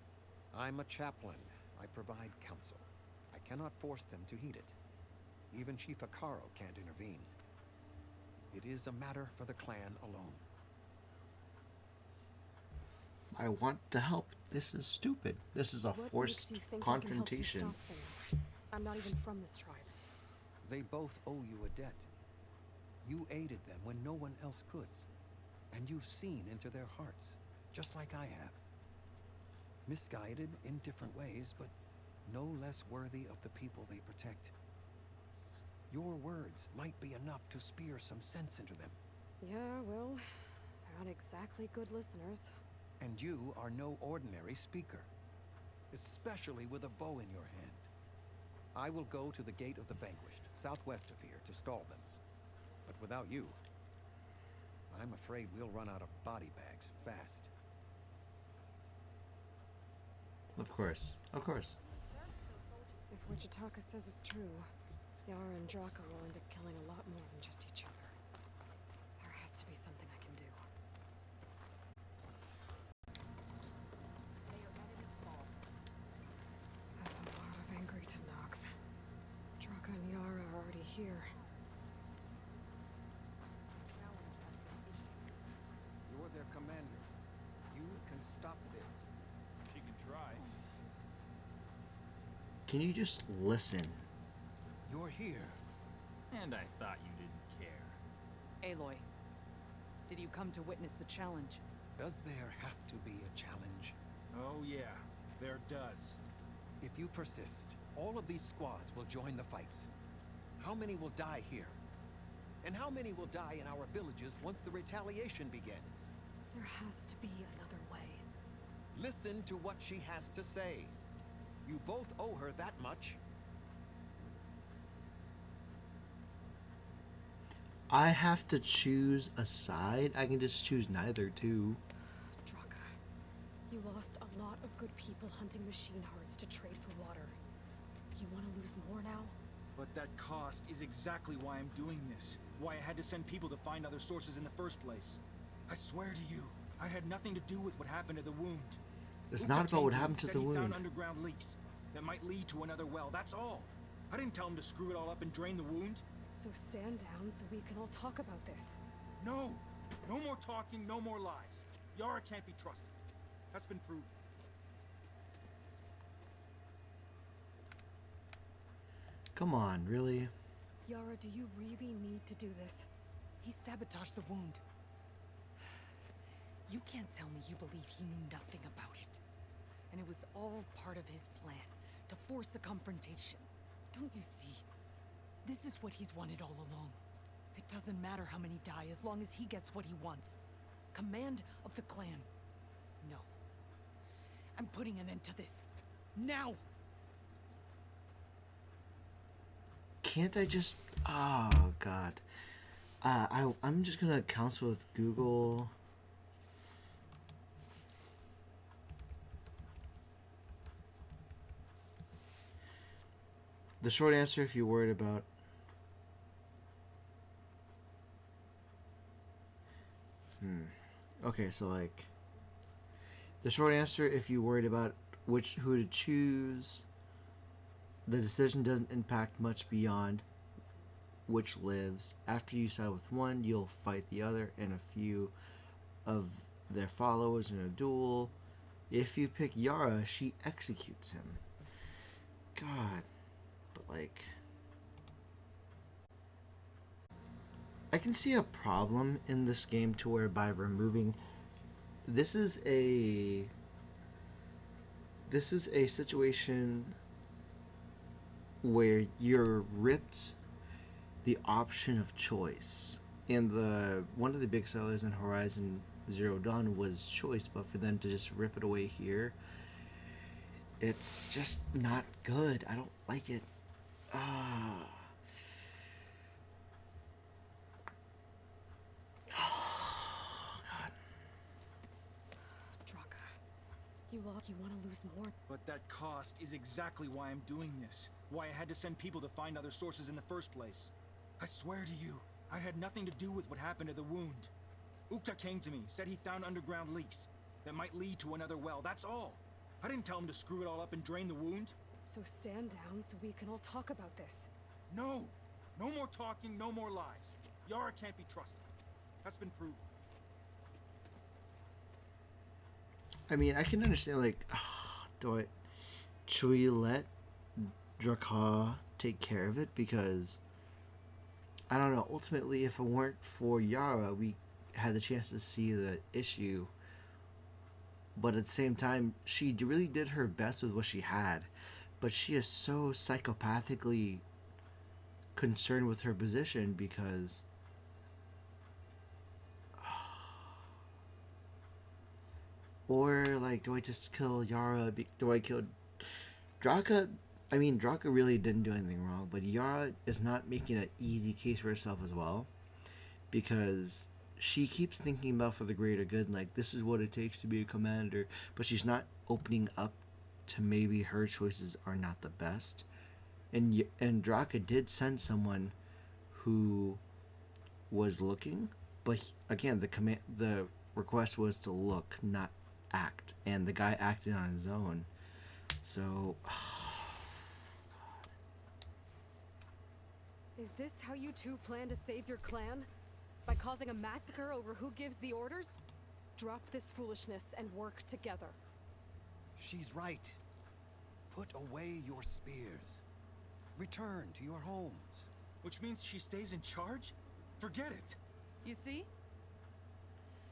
Speaker 3: I'm a chaplain. I provide counsel. I cannot force them to heed it. Even Chief Akaro can't intervene. It is a matter for the clan alone.
Speaker 1: I want to help. This is stupid. This is a
Speaker 4: What
Speaker 1: forced
Speaker 4: makes you think I can help you
Speaker 1: confrontation.
Speaker 4: stop them? I'm not even from this tribe.
Speaker 3: They both owe you a debt. You aided them when no one else could. And you've seen into their hearts, just like I have. Misguided in different ways, but no less worthy of the people they protect. Your words might be enough to spear some sense into them.
Speaker 4: Yeah, well, they're not exactly good listeners.
Speaker 3: And you are no ordinary speaker, especially with a bow in your hand. I will go to the Gate of the Vanquished, southwest of here, to stall them. But without you, I'm afraid we'll run out of body bags fast.
Speaker 1: Of course. Of course.
Speaker 4: If what Wtphu says is true, Yara and Draka will end up killing a lot more than just each other. There has to be something I can do. That's a lot of angry Tenakth. Draka and Yara are already here.
Speaker 3: stop this.
Speaker 7: She can try.
Speaker 1: Can you just listen?
Speaker 3: You're here.
Speaker 2: And I thought you didn't care.
Speaker 10: Aloy, did you come to witness the challenge?
Speaker 3: Does there have to be a challenge?
Speaker 2: Oh yeah, there does.
Speaker 3: If you persist, all of these squads will join the fights. How many will die here? And how many will die in our villages once the retaliation begins?
Speaker 4: There has to be another way.
Speaker 3: Listen to what she has to say. You both owe her that much.
Speaker 1: I have to choose a side? I can just choose neither, too.
Speaker 4: Draka, you lost a lot of good people hunting machine hearts to trade for water. You want to lose more now?
Speaker 2: But that cost is exactly why I'm doing this. Why I had to send people to find other sources in the first place. I swear to you, I had nothing to do with what happened to the wound.
Speaker 1: It's not about what happened to
Speaker 2: said
Speaker 1: the
Speaker 2: he
Speaker 1: wound.
Speaker 2: found underground leaks that might lead to another well, that's all. I didn't tell him to screw it all up and drain the wound.
Speaker 4: So stand down so we can all talk about this.
Speaker 2: No! No more talking, no more lies. Yara can't be trusted. That's been proven.
Speaker 1: Come on, really?
Speaker 4: Yara, do you really need to do this?
Speaker 10: He sabotaged the wound. You can't tell me you believe he knew nothing about it. And it was all part of his plan, to force a confrontation. Don't you see? This is what he's wanted all along. It doesn't matter how many die as long as he gets what he wants. Command of the clan. No. I'm putting an end to this. Now!
Speaker 1: Can't I just... Oh, God. I'm just gonna counsel with Google. The short answer, if you're worried about... Okay, so like... The short answer, if you're worried about who to choose, the decision doesn't impact much beyond which lives. After you side with one, you'll fight the other and a few of their followers in a duel. If you pick Yara, she executes him. God. But like... I can see a problem in this game to where by removing... This is a situation where you're ripped the option of choice. And one of the big sellers in Horizon Zero Dawn was choice, but for them to just rip it away here, it's just not good. I don't like it.
Speaker 4: You want to lose more?
Speaker 2: But that cost is exactly why I'm doing this. Why I had to send people to find other sources in the first place. I swear to you, I had nothing to do with what happened to the wound. Wtphu came to me, said he found underground leaks that might lead to another well, that's all. I didn't tell him to screw it all up and drain the wound.
Speaker 4: So stand down so we can all talk about this.
Speaker 2: No! No more talking, no more lies. Yara can't be trusted. That's been proven.
Speaker 1: I mean, I can understand, like, should we let Draka take care of it? Because, I don't know, ultimately, if it weren't for Yara, we had the chance to see the issue. But at the same time, she really did her best with what she had. But she is so psychopathically concerned with her position because... Or, like, do I just kill Yara? Do I kill Draka? I mean, Draka really didn't do anything wrong, but Yara is not making an easy case for herself as well. Because she keeps thinking about for the greater good, like, this is what it takes to be a commander. But she's not opening up to maybe her choices are not the best. And Draka did send someone who was looking, but again, the request was to look, not act, and the guy acted on his own. So
Speaker 4: Is this how you two plan to save your clan? By causing a massacre over who gives the orders? Drop this foolishness and work together.
Speaker 3: She's right. Put away your spears. Return to your homes.
Speaker 5: Which means she stays in charge? Forget it.
Speaker 10: You see?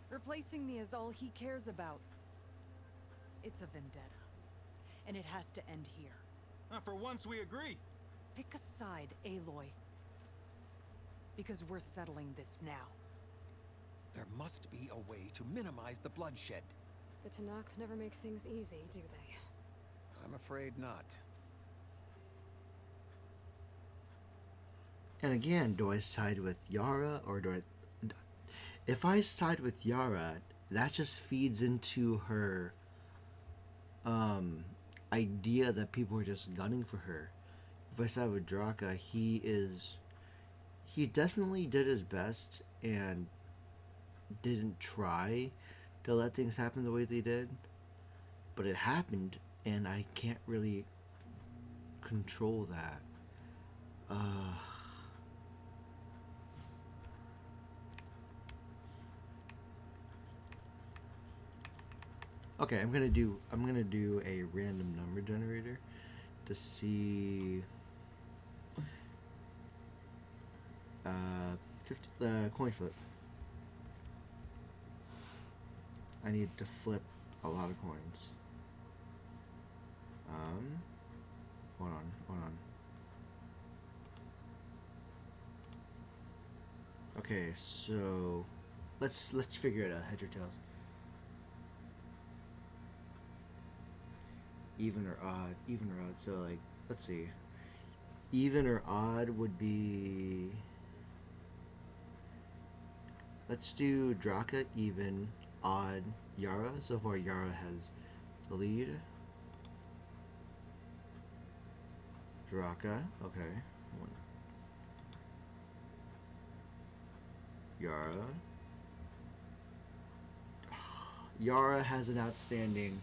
Speaker 10: Replacing me is all he cares about. It's a vendetta. And it has to end here.
Speaker 5: For once, we agree.
Speaker 10: Pick a side, Aloy. Because we're settling this now.
Speaker 3: There must be a way to minimize the bloodshed.
Speaker 4: The Tenakth never make things easy, do they?
Speaker 3: I'm afraid not.
Speaker 1: And again, do I side with Yara or do I... If I side with Yara, that just feeds into her idea that people are just gunning for her. If I side with Draka, he definitely did his best and didn't try to let things happen the way they did. But it happened, and I can't really control that. Okay, I'm gonna do a random number generator to see 50 coin flip. I need to flip a lot of coins. Hold on. Okay, so let's figure it out. Head or tails. Even or odd. So like, let's see. Even or odd would be. Let's do Draka even, odd Yara. So far Yara has the lead. Draka, okay. Yara. Yara has an outstanding.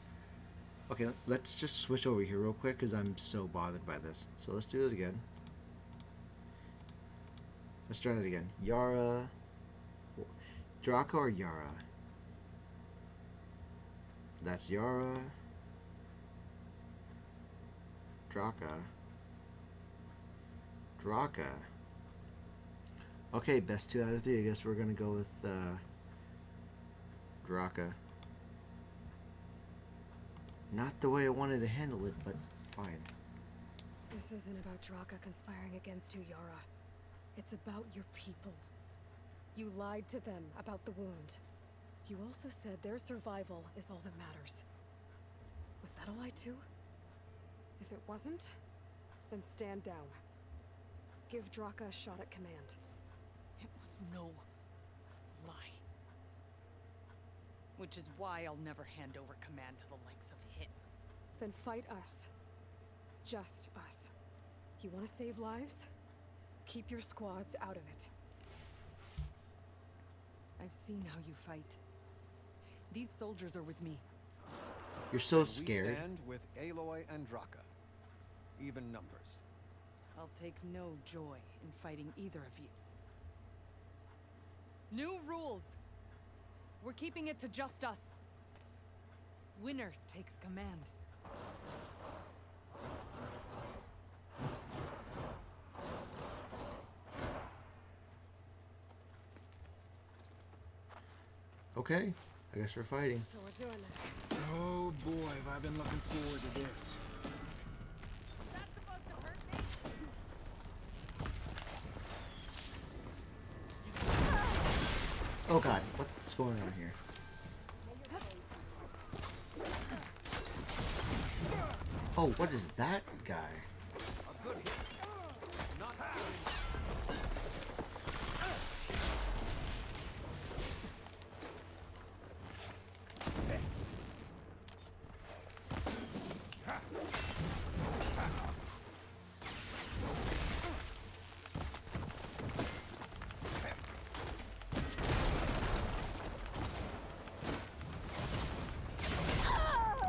Speaker 1: Okay, let's just switch over here real quick because I'm so bothered by this. So let's do it again. Let's try it again. Yara. Draka or Yara? That's Yara. Draka. Okay, best 2 out of 3. I guess we're gonna go with Draka. Not the way I wanted to handle it, but fine.
Speaker 4: This isn't about Draka conspiring against you, Yara. It's about your people. You lied to them about the wound. You also said their survival is all that matters. Was that a lie too? If it wasn't, then stand down. Give Draka a shot at command.
Speaker 10: It was no lie. Which is why I'll never hand over command to the likes of him.
Speaker 4: Then fight us. Just us. You want to save lives? Keep your squads out of it.
Speaker 10: I've seen how you fight. These soldiers are with me.
Speaker 1: You're so
Speaker 3: We
Speaker 1: scared.
Speaker 3: stand with Aloy and Draka. Even numbers.
Speaker 10: I'll take no joy in fighting either of you. New rules! We're keeping it to just us. Winner takes command.
Speaker 1: Okay, I guess we're fighting.
Speaker 4: So we're doing this.
Speaker 2: Oh boy, have I been looking forward to this.
Speaker 10: That's supposed to hurt me?
Speaker 1: Oh god, what's going on here? Oh, what is that guy?
Speaker 3: A good hit. Not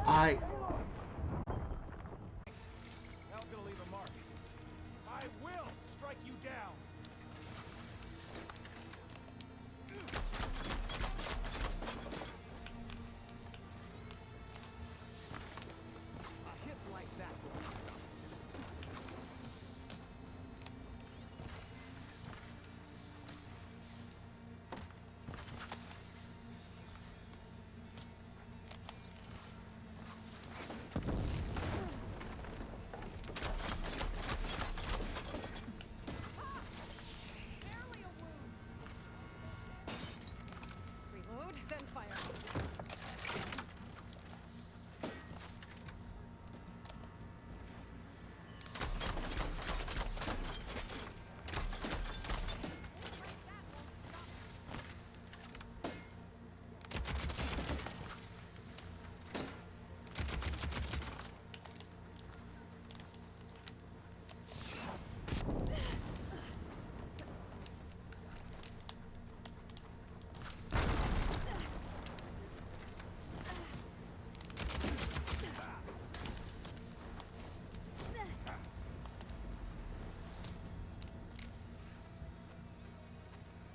Speaker 1: I...
Speaker 7: Hell's gonna leave a mark. I will strike you down.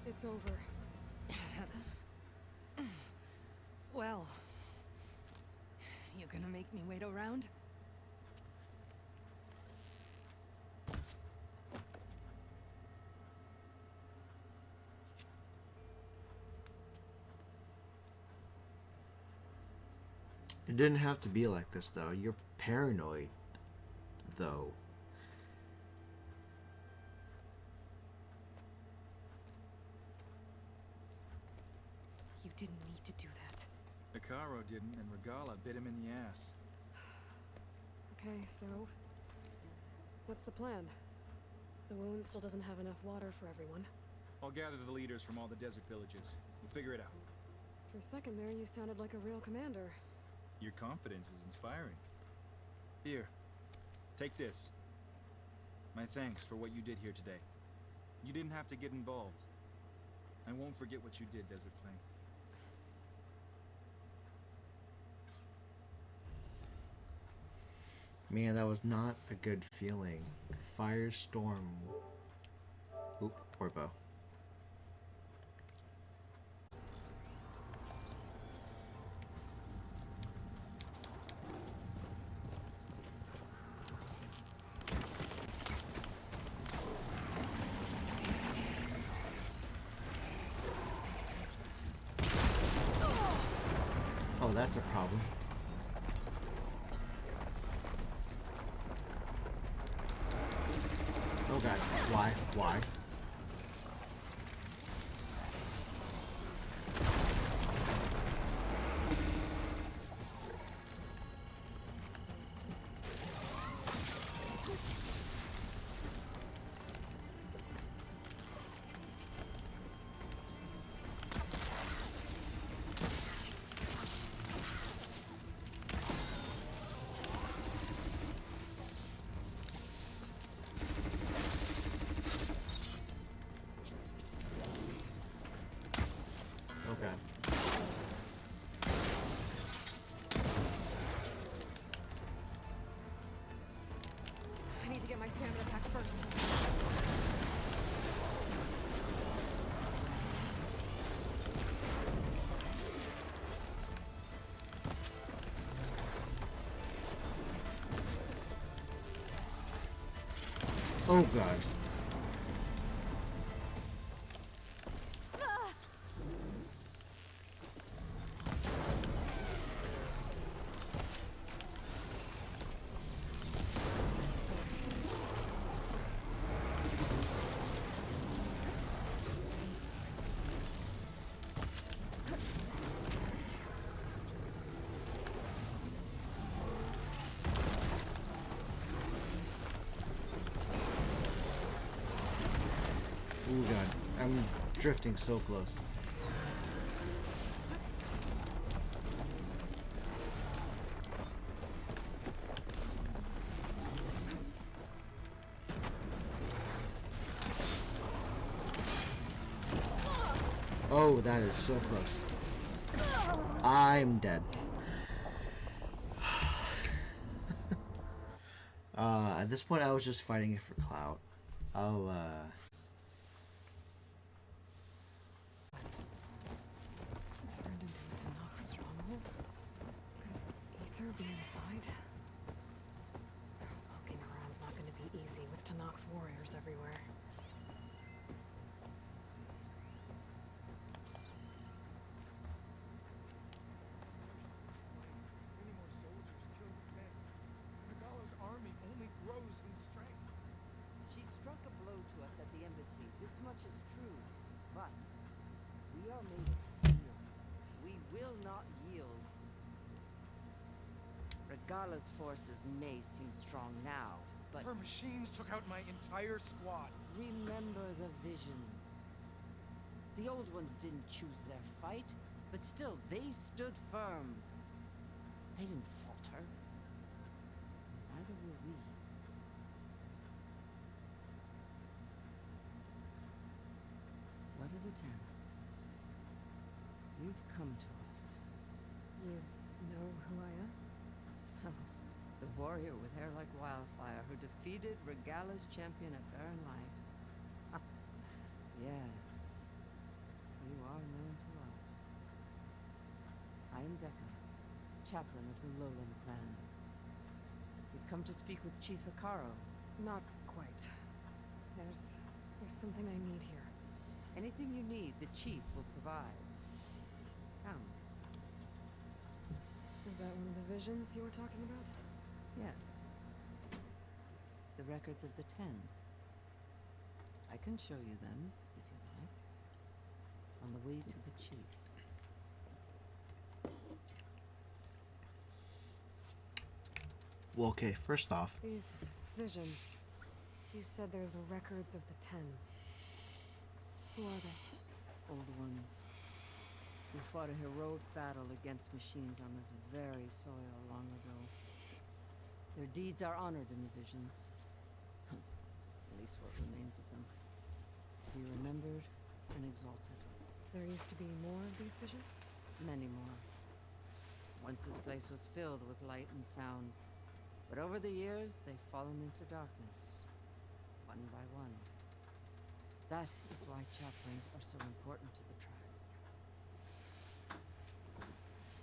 Speaker 4: It's over.
Speaker 10: Well, you gonna make me wait around?
Speaker 1: It didn't have to be like this, though. You're paranoid, though.
Speaker 10: You didn't need to do that.
Speaker 2: Icaro didn't, and Regala bit him in the ass.
Speaker 4: Okay, so... what's the plan? The wound still doesn't have enough water for everyone.
Speaker 2: I'll gather the leaders from all the desert villages. We'll figure it out.
Speaker 4: For a second there, you sounded like a real commander.
Speaker 2: Your confidence is inspiring. Here, take this. My thanks for what you did here today. You didn't have to get involved. I won't forget what you did, Desert Flame.
Speaker 1: Man, that was not a good feeling. Firestorm. Oop, poor bow. Oh, that's a problem. Oh god, why? Why? Okay.
Speaker 4: I need to get my stamina back first.
Speaker 1: Oh god. Oh god, I'm drifting so close. Oh, that is so close. I'm dead. At this point, I was just fighting it for clout. I'll,
Speaker 4: Turned into a Tanakh stronghold. Could Ether be inside? Poking around's not gonna be easy with Tanakh's warriors everywhere.
Speaker 6: Many more soldiers killed since. Regala's army only grows in strength.
Speaker 9: She struck a blow to us at the embassy. This much is true. But we are made of steel. We will not yield. Regala's forces may seem strong now, but
Speaker 6: Her machines took out my entire squad.
Speaker 9: remember the visions. The old ones didn't choose their fight, but still, they stood firm. They didn't falter. Neither will we. What of the ten? You've come to us.
Speaker 4: You know who I am?
Speaker 9: The warrior with hair like wildfire who defeated Regala's champion at Barren Life. Yes. Deca, chaplain of the Lowland clan. You've come to speak with Chief Hikaro.
Speaker 4: Not quite. There's something I need here.
Speaker 9: Anything you need, the Chief will provide. Come.
Speaker 4: Is that one of the visions you were talking about?
Speaker 9: Yes. The records of the 10. I can show you them, if you like. On the way to the Chief.
Speaker 1: Well, okay, first off,
Speaker 4: These visions. You said they're the records of the 10. Who are they?
Speaker 9: Old ones. Who fought a heroic battle against machines on this very soil long ago. Their deeds are honored in the visions. At least what remains of them. To be remembered and exalted.
Speaker 4: There used to be more of these visions?
Speaker 9: Many more. Once this place was filled with light and sound. But over the years, they've fallen into darkness. One by one. That is why chaplains are so important to the tribe.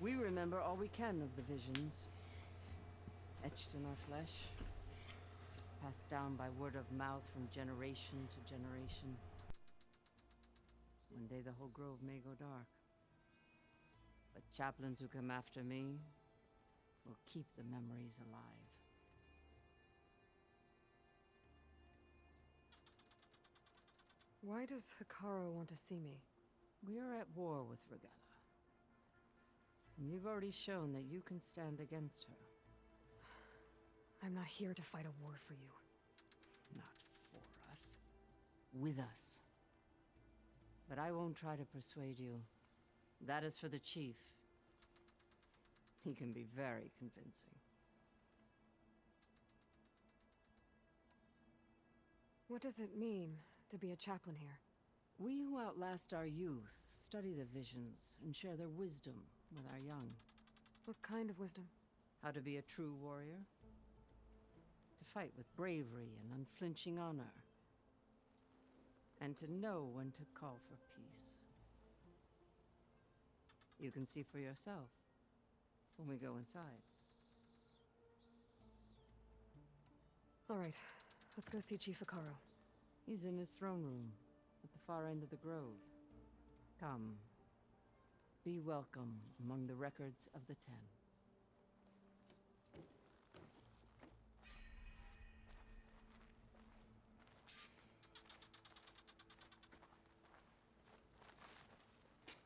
Speaker 9: We remember all we can of the visions. Etched in our flesh. Passed down by word of mouth from generation to generation. One day the whole grove may go dark. But chaplains who come after me will keep the memories alive.
Speaker 4: Why does Hikaro want to see me?
Speaker 9: We are at war with Regalla. And you've already shown that you can stand against her.
Speaker 4: I'm not here to fight a war for you.
Speaker 9: Not for us. With us. But I won't try to persuade you. That is for the Chief. He can be very convincing.
Speaker 4: What does it mean to be a chaplain here?
Speaker 9: We who outlast our youth study the visions and share their wisdom with our young.
Speaker 4: What kind of wisdom?
Speaker 9: How to be a true warrior. To fight with bravery and unflinching honor. And to know when to call for peace. You can see for yourself when we go inside.
Speaker 4: All right, let's go see Chief Hikaro.
Speaker 9: He's in his throne room at the far end of the grove. Come. Be welcome among the records of the 10.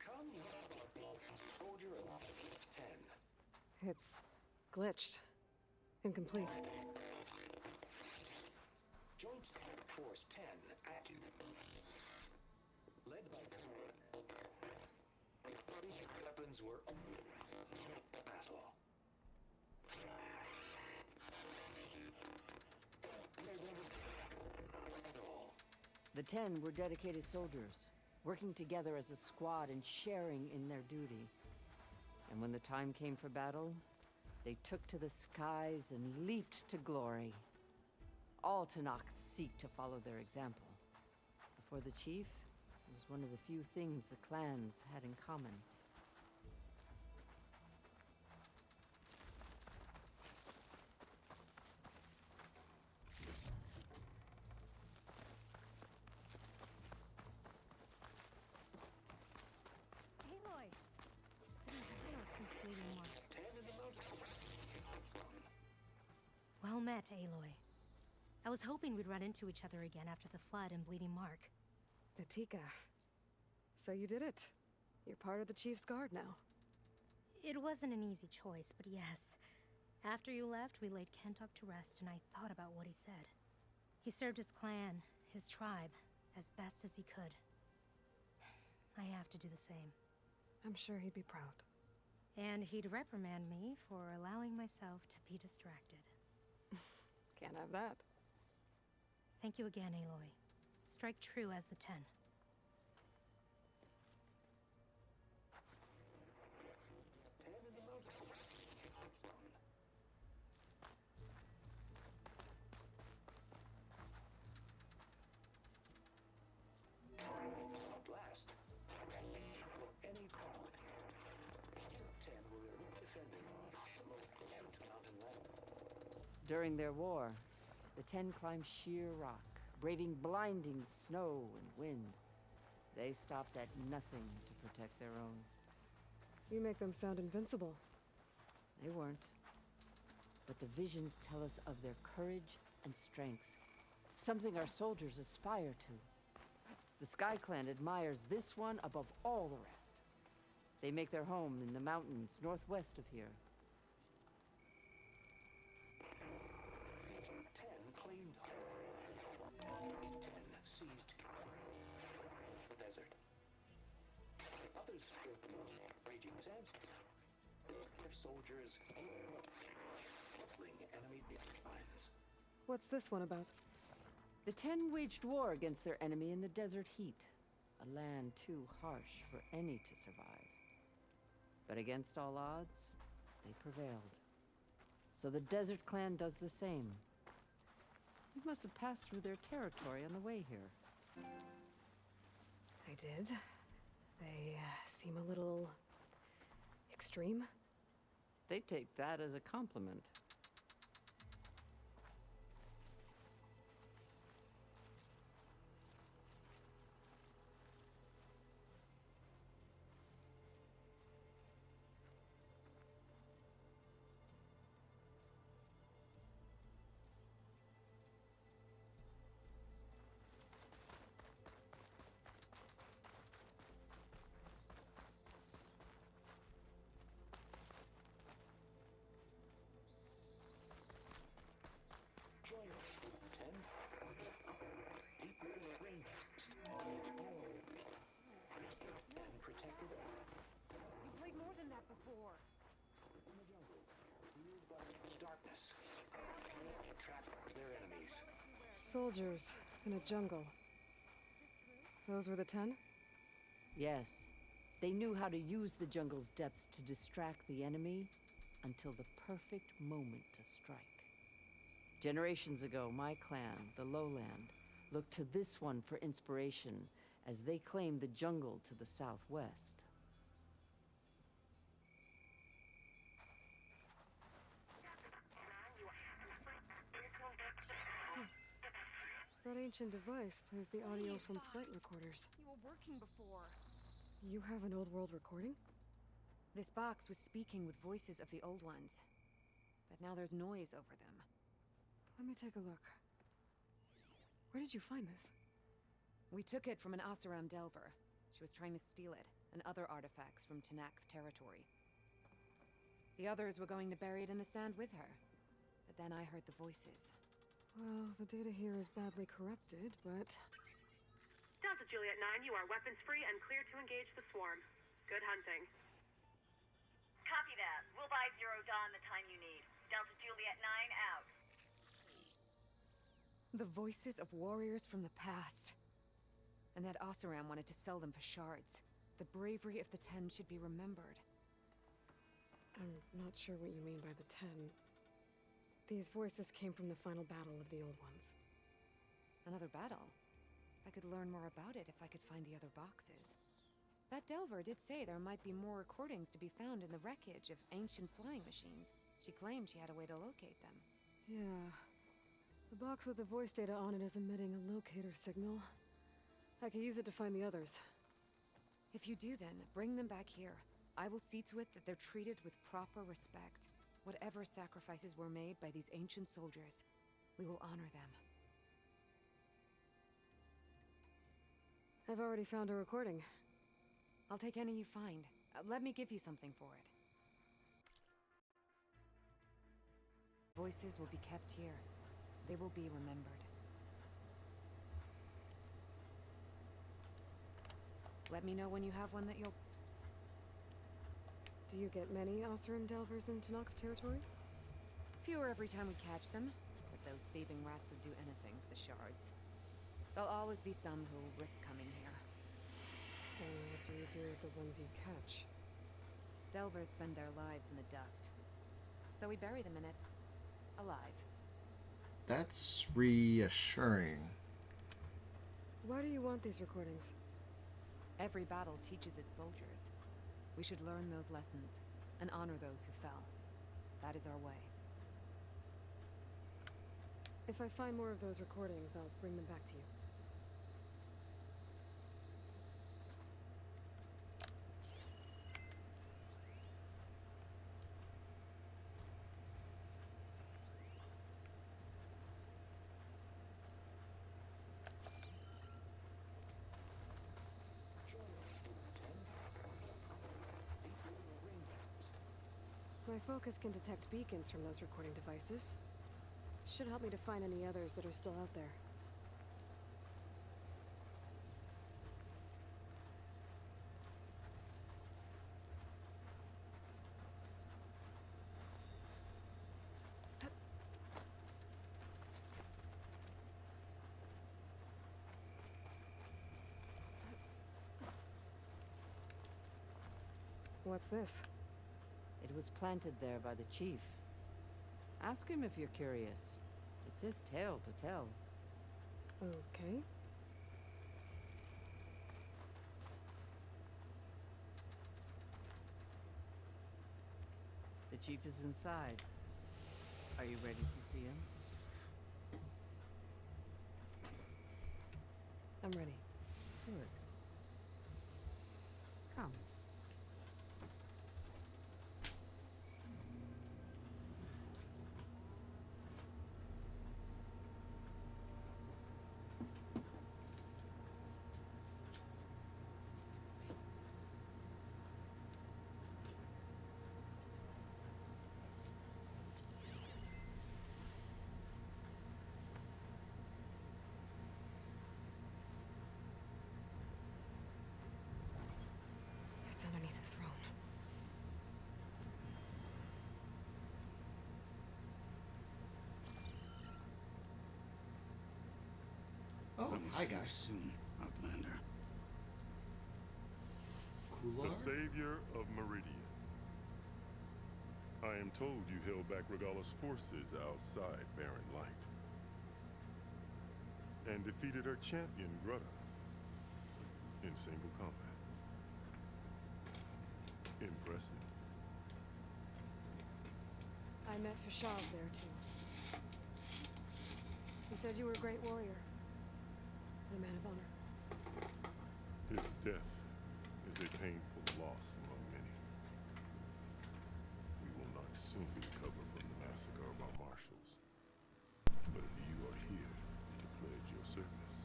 Speaker 11: Come, soldier of 10.
Speaker 4: It's glitched. Incomplete.
Speaker 11: Joint Force 10 active. Led by weapons were battle.
Speaker 9: The 10 were dedicated soldiers, working together as a squad and sharing in their duty. And when the time came for battle, they took to the skies and leaped to glory. All Tanakh seek to follow their example. Before the chief, it was one of the few things the clans had in common.
Speaker 12: Aloy! It's been a while since Bleeding Mark. Well met, Aloy. I was hoping we'd run into each other again after the flood and Bleeding Mark.
Speaker 4: Natika. So you did it. You're part of the Chief's Guard now.
Speaker 12: It wasn't an easy choice, but yes. After you left, we laid Kent up to rest, and I thought about what he said. He served his clan, his tribe, as best as he could. I have to do the same.
Speaker 4: I'm sure he'd be proud.
Speaker 12: And he'd reprimand me for allowing myself to be distracted.
Speaker 4: Can't have that.
Speaker 12: Thank you again, Aloy. Strike true as the 10.
Speaker 11: Blast. Any call. 10 were
Speaker 9: During their war, the Ten climbed sheer rock, braving blinding snow and wind. They stopped at nothing to protect their own.
Speaker 4: You make them sound invincible.
Speaker 9: They weren't. But the visions tell us of their courage and strength, something our soldiers aspire to. The Sky Clan admires this one above all the rest. They make their home in the mountains northwest of here.
Speaker 11: 10 claimed. 10 seized the desert. Others built raging sands. Their soldiers battling enemy lines.
Speaker 4: What's this one about?
Speaker 9: The Ten waged war against their enemy in the desert heat, a land too harsh for any to survive. But against all odds, they prevailed. So the Desert Clan does the same. You must have passed through their territory on the way here.
Speaker 4: I did. They seem a little extreme.
Speaker 9: They take that as a compliment.
Speaker 11: Join us, 10. Deeper rain. And protected
Speaker 10: You played more than that before.
Speaker 11: in the jungle. Fueled by darkness. Trap their enemies.
Speaker 4: Soldiers in a jungle. Those were the 10?
Speaker 9: Yes, they knew how to use the jungle's depths to distract the enemy until the perfect moment to strike. Generations ago, my clan, the Lowland, looked to this one for inspiration as they claimed the jungle to the southwest.
Speaker 4: That ancient device plays the audio from flight recorders.
Speaker 10: You were working before.
Speaker 4: You have an old world recording?
Speaker 13: This box was speaking with voices of the old ones. But now there's noise over them.
Speaker 4: Let me take a look. Where did you find this?
Speaker 13: We took it from an Oseram Delver. She was trying to steal it, and other artifacts from Tenakth territory. The others were going to bury it in the sand with her. But then I heard the voices.
Speaker 4: Well, the data here is badly corrupted, but...
Speaker 14: Delta Juliet 9, you are weapons-free and clear to engage the swarm. Good hunting.
Speaker 15: Copy that. We'll buy Zero Dawn the time you need. Delta Juliet 9 out.
Speaker 13: The voices of warriors from the past. And that Oseram wanted to sell them for shards. The bravery of the 10 should be remembered.
Speaker 4: I'm not sure what you mean by the 10. These voices came from the final battle of the Old Ones.
Speaker 13: Another battle? I could learn more about it if I could find the other boxes. That Delver did say there might be more recordings to be found in the wreckage of ancient flying machines. She claimed she had a way to locate them.
Speaker 4: Yeah. The box with the voice data on it is emitting a locator signal. I could use it to find the others.
Speaker 13: If you do then, bring them back here. I will see to it that they're treated with proper respect. Whatever sacrifices were made by these ancient soldiers, we will honor them.
Speaker 4: I've already found a recording.
Speaker 13: I'll take any you find. Let me give you something for it. Voices will be kept here. They will be remembered. Let me know when you have one that you'll...
Speaker 4: Do you get many Oseram Delvers in Tenakth territory?
Speaker 13: Fewer every time we catch them, but those thieving rats would do anything for the shards. There'll always be some who'll risk coming here.
Speaker 4: And what do you do with the ones you catch?
Speaker 13: Delvers spend their lives in the dust. So we bury them in it, alive.
Speaker 1: That's reassuring.
Speaker 4: Why do you want these recordings?
Speaker 13: Every battle teaches its soldiers. We should learn those lessons, and honor those who fell. That is our way.
Speaker 4: If I find more of those recordings, I'll bring them back to you. My focus can detect beacons from those recording devices. Should help me to find any others that are still out there. What's this?
Speaker 9: It was planted there by the chief. Ask him if you're curious. It's his tale to tell.
Speaker 4: Okay.
Speaker 9: The chief is inside. Are you ready to see him?
Speaker 4: I'm ready.
Speaker 9: Good. Come.
Speaker 4: It's underneath the throne.
Speaker 1: Oh, hi guys.
Speaker 16: Soon, Outlander.
Speaker 1: Kular?
Speaker 17: The savior of Meridian. I am told you held back Regala's forces outside Barren Light. And defeated her champion, Greta, in single combat. Impressive.
Speaker 4: I met Fashav there too. He said you were a great warrior. And a man of honor.
Speaker 17: His death is a painful loss among many. We will not soon recover from the massacre of our marshals. But if you are here to pledge your service,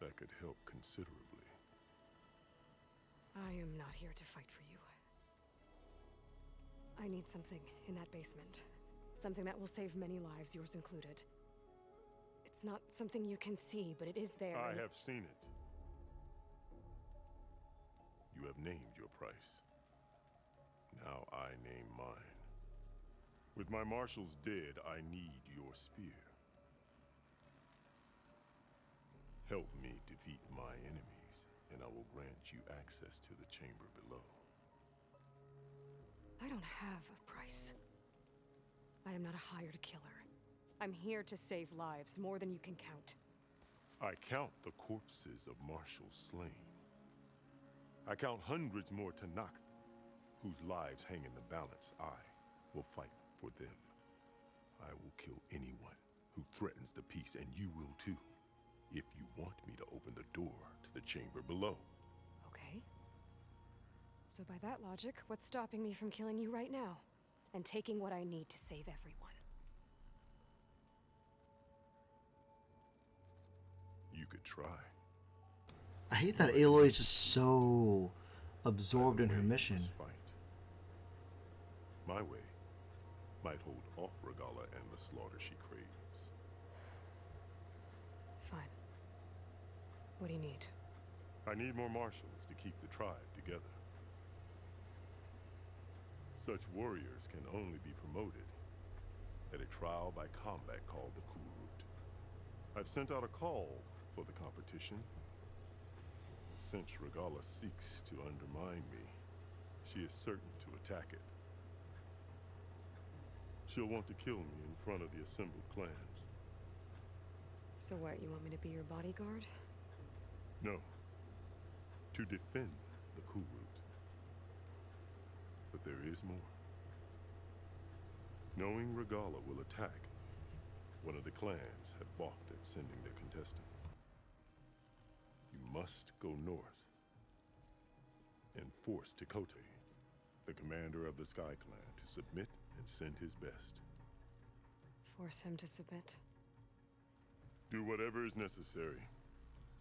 Speaker 17: that could help considerably.
Speaker 4: I am not here to fight for you. I need something in that basement. Something that will save many lives, yours included. It's not something you can see, but it is there.
Speaker 17: I have seen it. You have named your price. Now I name mine. With my marshals dead, I need your spear. Help me defeat my enemies, and I will grant you access to the chamber below.
Speaker 4: I don't have a price. I am not a hired killer. I'm here to save lives, more than you can count.
Speaker 17: I count the corpses of marshals slain. I count hundreds more Tanakh, whose lives hang in the balance. I will fight for them. I will kill anyone who threatens the peace, and you will too, if you want me to open the door to the chamber below.
Speaker 4: Okay. So by that logic, what's stopping me from killing you right now? And taking what I need to save everyone?
Speaker 17: You could try.
Speaker 1: I hate that Aloy is just so absorbed in her mission.
Speaker 17: Fight. My way might hold off Regala and the slaughter she craves.
Speaker 4: Fine. What do you need?
Speaker 17: I need more marshals to keep the tribe together. Such warriors can only be promoted at a trial by combat called the Kurut. I've sent out a call for the competition. Since Regala seeks to undermine me, she is certain to attack it. She'll want to kill me in front of the assembled clans.
Speaker 4: So what, you want me to be your bodyguard?
Speaker 17: No. To defend the Kurut. But there is more. Knowing Regala will attack One of the clans had balked at sending their contestants. You must go north and force Tekote, the commander of the Sky Clan, to submit and send his best.
Speaker 4: Force him to submit.
Speaker 17: Do whatever is necessary.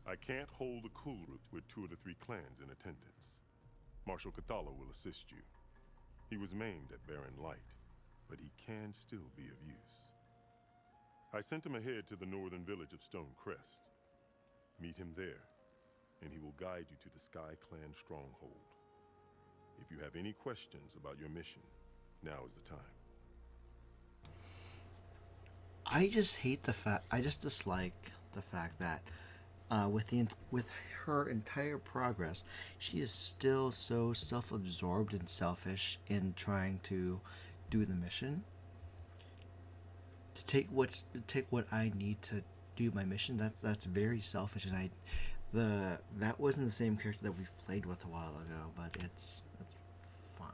Speaker 17: I can't hold a cool route with 2 of the 3 clans in attendance. Marshal Kathala will assist you. He was maimed at Barren Light, but he can still be of use. I sent him ahead to the northern village of Stone Crest. Meet him there, and he will guide you to the Sky Clan stronghold. If you have any questions about your mission, now is the time.
Speaker 1: I just hate the fact. I just dislike the fact that with her entire progress, she is still so self-absorbed and selfish in trying to do the mission. To take what I need to do my mission. That's very selfish, and that wasn't the same character that we've played with a while ago. But it's fine.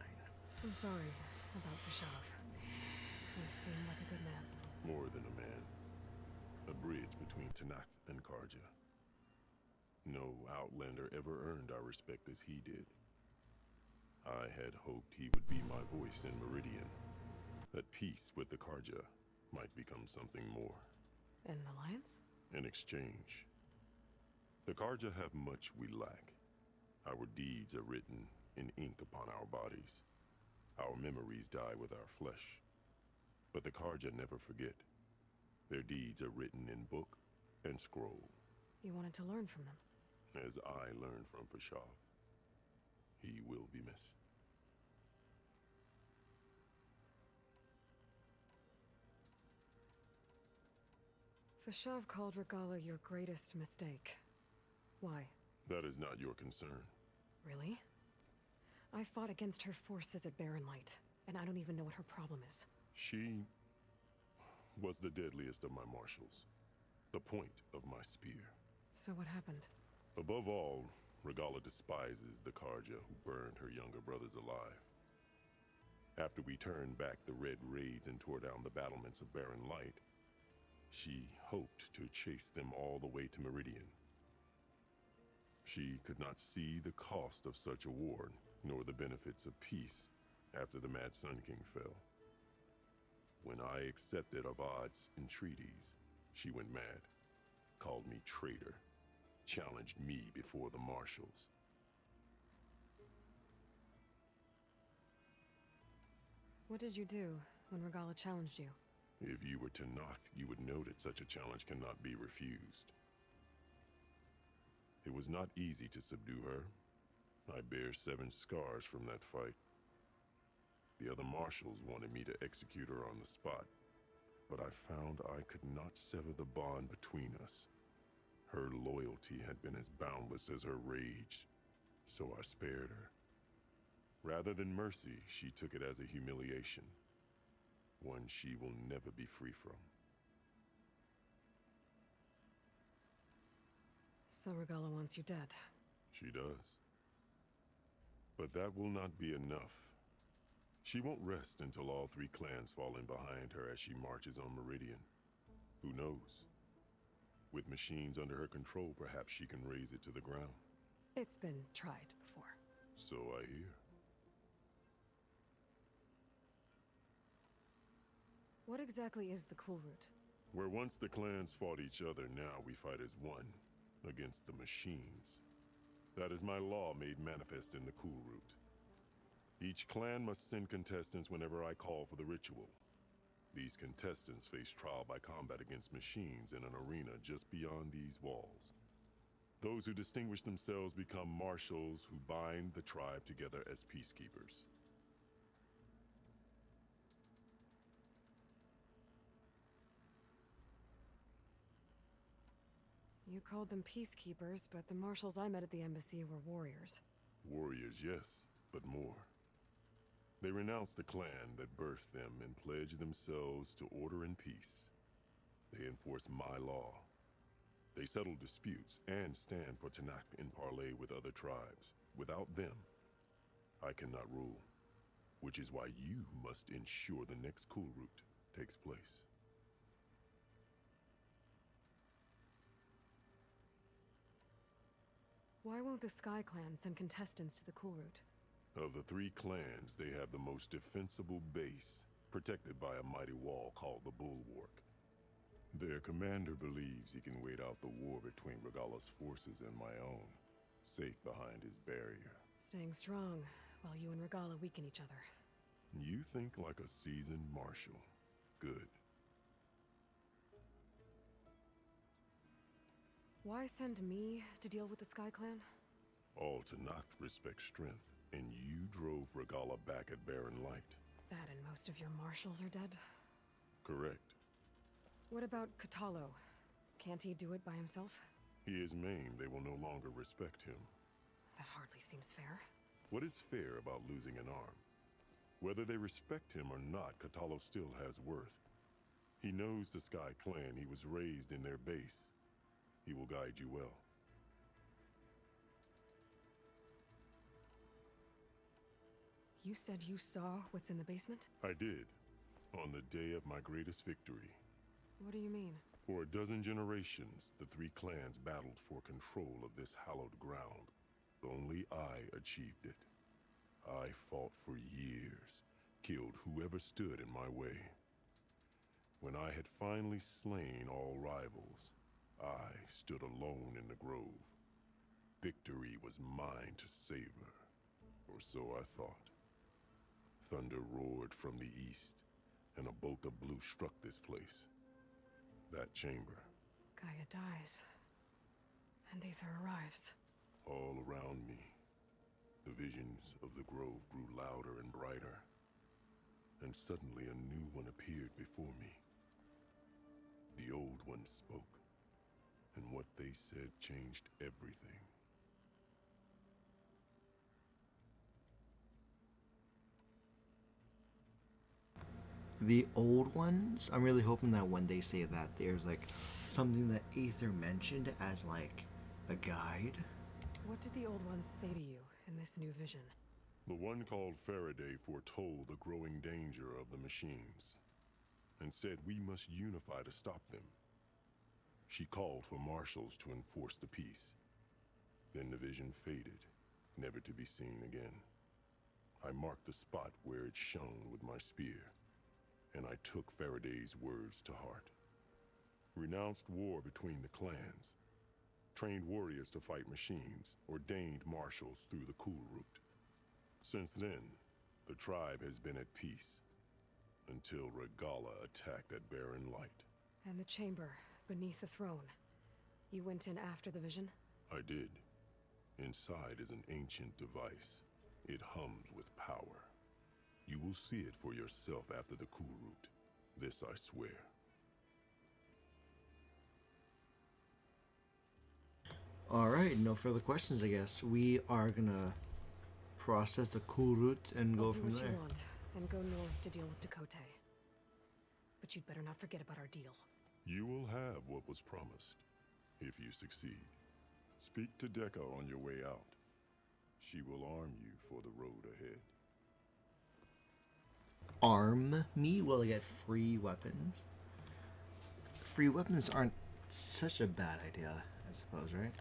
Speaker 4: I'm sorry about Vshav. He seemed like a good man.
Speaker 17: More than a man. A bridge between Tanakh and Karja. No Outlander ever earned our respect as he did. I had hoped he would be my voice in Meridian. That peace with the Karja might become something more.
Speaker 4: An alliance?
Speaker 17: In exchange. The Karja have much we lack. Our deeds are written in ink upon our bodies. Our memories die with our flesh. But the Karja never forget. Their deeds are written in book and scroll.
Speaker 4: You wanted to learn from them?
Speaker 17: As I learned from Vshav. He will be missed.
Speaker 4: Vshav called Regalla your greatest mistake. Why?
Speaker 17: That is not your concern.
Speaker 4: Really? I fought against her forces at Barren Light, and I don't even know what her problem is.
Speaker 17: She was the deadliest of my marshals. The point of my spear.
Speaker 4: So what happened?
Speaker 17: Above all, Regalla despises the Karja who burned her younger brothers alive. After we turned back the Red Raids and tore down the battlements of Barren Light, she hoped to chase them all the way to Meridian. She could not see the cost of such a war, nor the benefits of peace after the Mad Sun King fell. When I accepted Avad's entreaties, she went mad, called me traitor, challenged me before the marshals.
Speaker 4: What did you do when Regalla challenged you?
Speaker 17: If you were Tanakh, you would know that such a challenge cannot be refused. It was not easy to subdue her. I bear 7 scars from that fight. The other marshals wanted me to execute her on the spot, but I found I could not sever the bond between us. Her loyalty had been as boundless as her rage, so I spared her. Rather than mercy, she took it as a humiliation, one she will never be free from.
Speaker 4: So Regalla wants you dead.
Speaker 17: She does. But that will not be enough. She won't rest until all 3 clans fall in behind her as she marches on Meridian. Who knows? With machines under her control, perhaps she can raise it to the ground.
Speaker 4: It's been tried before.
Speaker 17: So I hear.
Speaker 4: What exactly is the Cool Route?
Speaker 17: Where once the clans fought each other, now we fight as one, against the machines. That is my law made manifest in the Cool Route. Each clan must send contestants whenever I call for the ritual. These contestants face trial by combat against machines in an arena just beyond these walls. Those who distinguish themselves become marshals who bind the tribe together as peacekeepers.
Speaker 4: You called them peacekeepers, but the marshals I met at the embassy were warriors.
Speaker 17: Warriors, yes, but more. They renounce the clan that birthed them and pledge themselves to order and peace. They enforce my law. They settle disputes and stand for Tanakh in parley with other tribes. Without them, I cannot rule. Which is why you must ensure the next Cool Route takes place.
Speaker 4: Why won't the Sky Clan send contestants to the Cool Route?
Speaker 17: Of the 3 clans, they have the most defensible base, protected by a mighty wall called the Bulwark. Their commander believes he can wait out the war between Regala's forces and my own, safe behind his barrier.
Speaker 4: Staying strong, while you and Regala weaken each other.
Speaker 17: You think like a seasoned marshal. Good.
Speaker 4: Why send me to deal with the Sky Clan?
Speaker 17: All Tanath respect strength, and you drove Regala back at Barren Light.
Speaker 4: That and most of your marshals are dead?
Speaker 17: Correct.
Speaker 4: What about Katalo? Can't he do it by himself?
Speaker 17: He is maimed. They will no longer respect him.
Speaker 4: That hardly seems fair.
Speaker 17: What is fair about losing an arm? Whether they respect him or not, Katalo still has worth. He knows the Sky Clan. He was raised in their base. He will guide you well.
Speaker 4: You said you saw what's in the basement?
Speaker 17: I did, on the day of my greatest victory.
Speaker 4: What do you mean?
Speaker 17: For a dozen generations, the 3 clans battled for control of this hallowed ground. Only I achieved it. I fought for years, killed whoever stood in my way. When I had finally slain all rivals, I stood alone in the grove. Victory was mine to savor, or so I thought. Thunder roared from the east, and a bolt of blue struck this place. That chamber.
Speaker 4: Gaia dies, and Aether arrives.
Speaker 17: All around me, the visions of the grove grew louder and brighter, and suddenly a new one appeared before me. The old one spoke, and what they said changed everything.
Speaker 1: The old ones? I'm really hoping that when they say that, there's like something that Aether mentioned as like a guide.
Speaker 4: What did the old ones say to you in this new vision?
Speaker 17: The one called Faraday foretold the growing danger of the machines, and said we must unify to stop them. She called for marshals to enforce the peace. Then the vision faded, never to be seen again. I marked the spot where it shone with my spear, and I took Faraday's words to heart. Renounced war between the clans, trained warriors to fight machines, ordained marshals through the Cool Route. Since then, the tribe has been at peace, until Regala attacked at Barren Light.
Speaker 4: And the chamber, beneath the throne. You went in after the vision?
Speaker 17: I did. Inside is an ancient device. It hums with power. You will see it for yourself after the Cool Route. This I swear.
Speaker 1: Alright, no further questions, I guess. We are gonna process the Cool Route and go from there.
Speaker 4: Do what you want, and go north to deal with Dakota. But you'd better not forget about our deal.
Speaker 17: You will have what was promised, if you succeed. Speak to Dekka on your way out. She will arm you for the road ahead.
Speaker 1: Arm me? Will I get free weapons? Free weapons aren't such a bad idea, I suppose, right?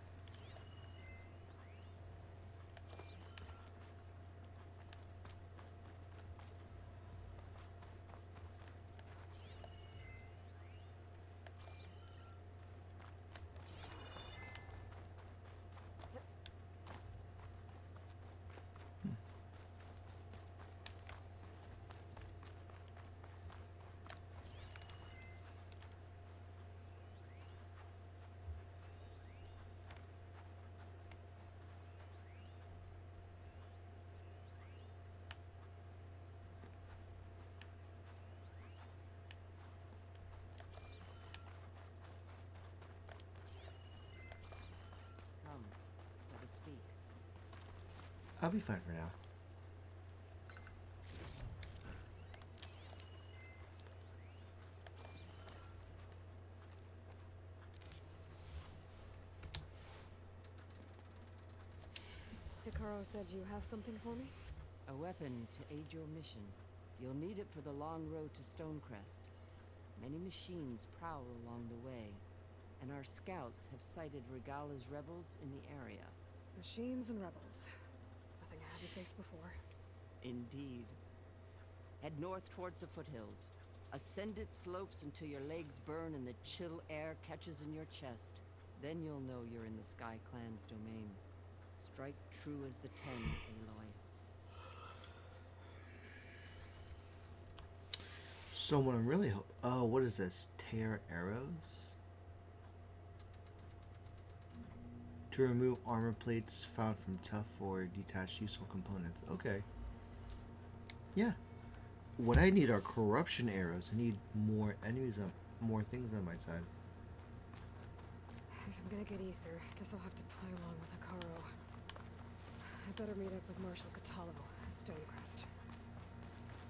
Speaker 9: Come, let us speak.
Speaker 1: I'll be fine for now.
Speaker 4: Hikaru said you have something for me?
Speaker 9: A weapon to aid your mission. You'll need it for the long road to Stonecrest. Many machines prowl along the way, and our scouts have sighted Regala's rebels in the area.
Speaker 4: Machines and rebels. Nothing I haven't faced before.
Speaker 9: Indeed. Head north towards the foothills. Ascend its slopes until your legs burn and the chill air catches in your chest. Then you'll know you're in the Sky Clan's domain. Strike true as the 10, Aloy.
Speaker 1: So what I'm really oh, what is this? Tear arrows? To remove armor plates found from tough or detached useful components. Okay. Yeah. What I need are corruption arrows. I need more enemies on, more things on my side.
Speaker 4: If I'm gonna get ether, guess I'll have to play along with Hikaru. I better meet up with Marshal Catallo at Stonecrest.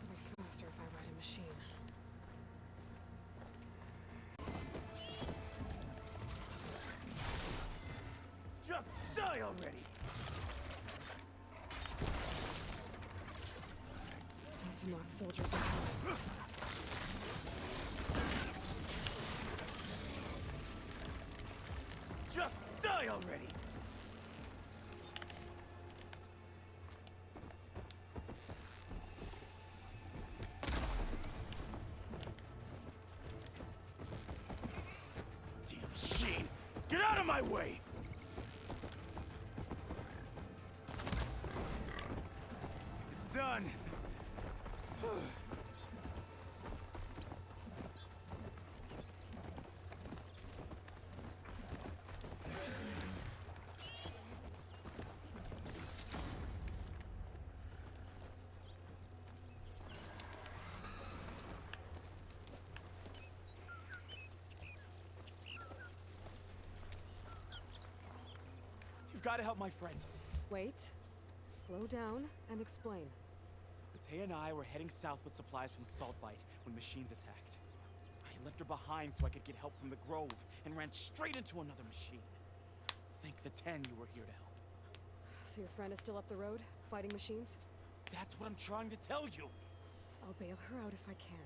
Speaker 4: It'll be faster if I ride a machine.
Speaker 5: Just die already!
Speaker 4: Not to knock soldiers out.
Speaker 5: Just die already! Damn machine! Get out of my way! It's done. You've got to help my friend.
Speaker 4: Wait. Slow down and explain.
Speaker 5: Mattea and I were heading south with supplies from Saltbite when machines attacked. I left her behind so I could get help from the Grove and ran straight into another machine. Thank the 10 you were here to help.
Speaker 4: So your friend is still up the road, fighting machines?
Speaker 5: That's what I'm trying to tell you.
Speaker 4: I'll bail her out if I can.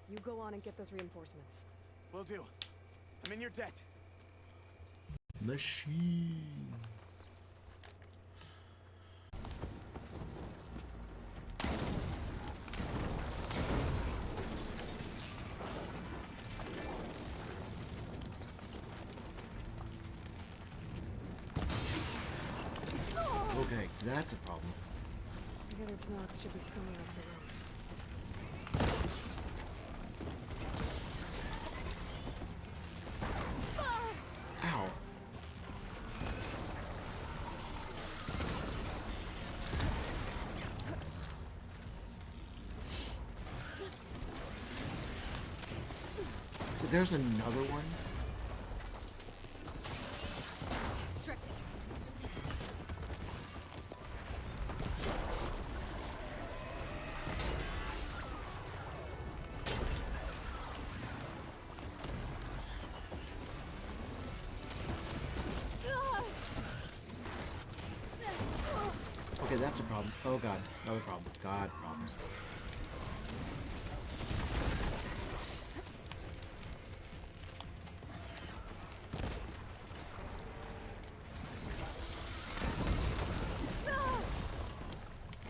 Speaker 4: You go on and get those reinforcements.
Speaker 5: Will do. I'm in your debt.
Speaker 1: Machines. Okay, that's a problem.
Speaker 4: The other Tanox should be somewhere up the road.
Speaker 1: Ow. There's another one. Okay, that's a problem. Oh god, another problem. God, problems.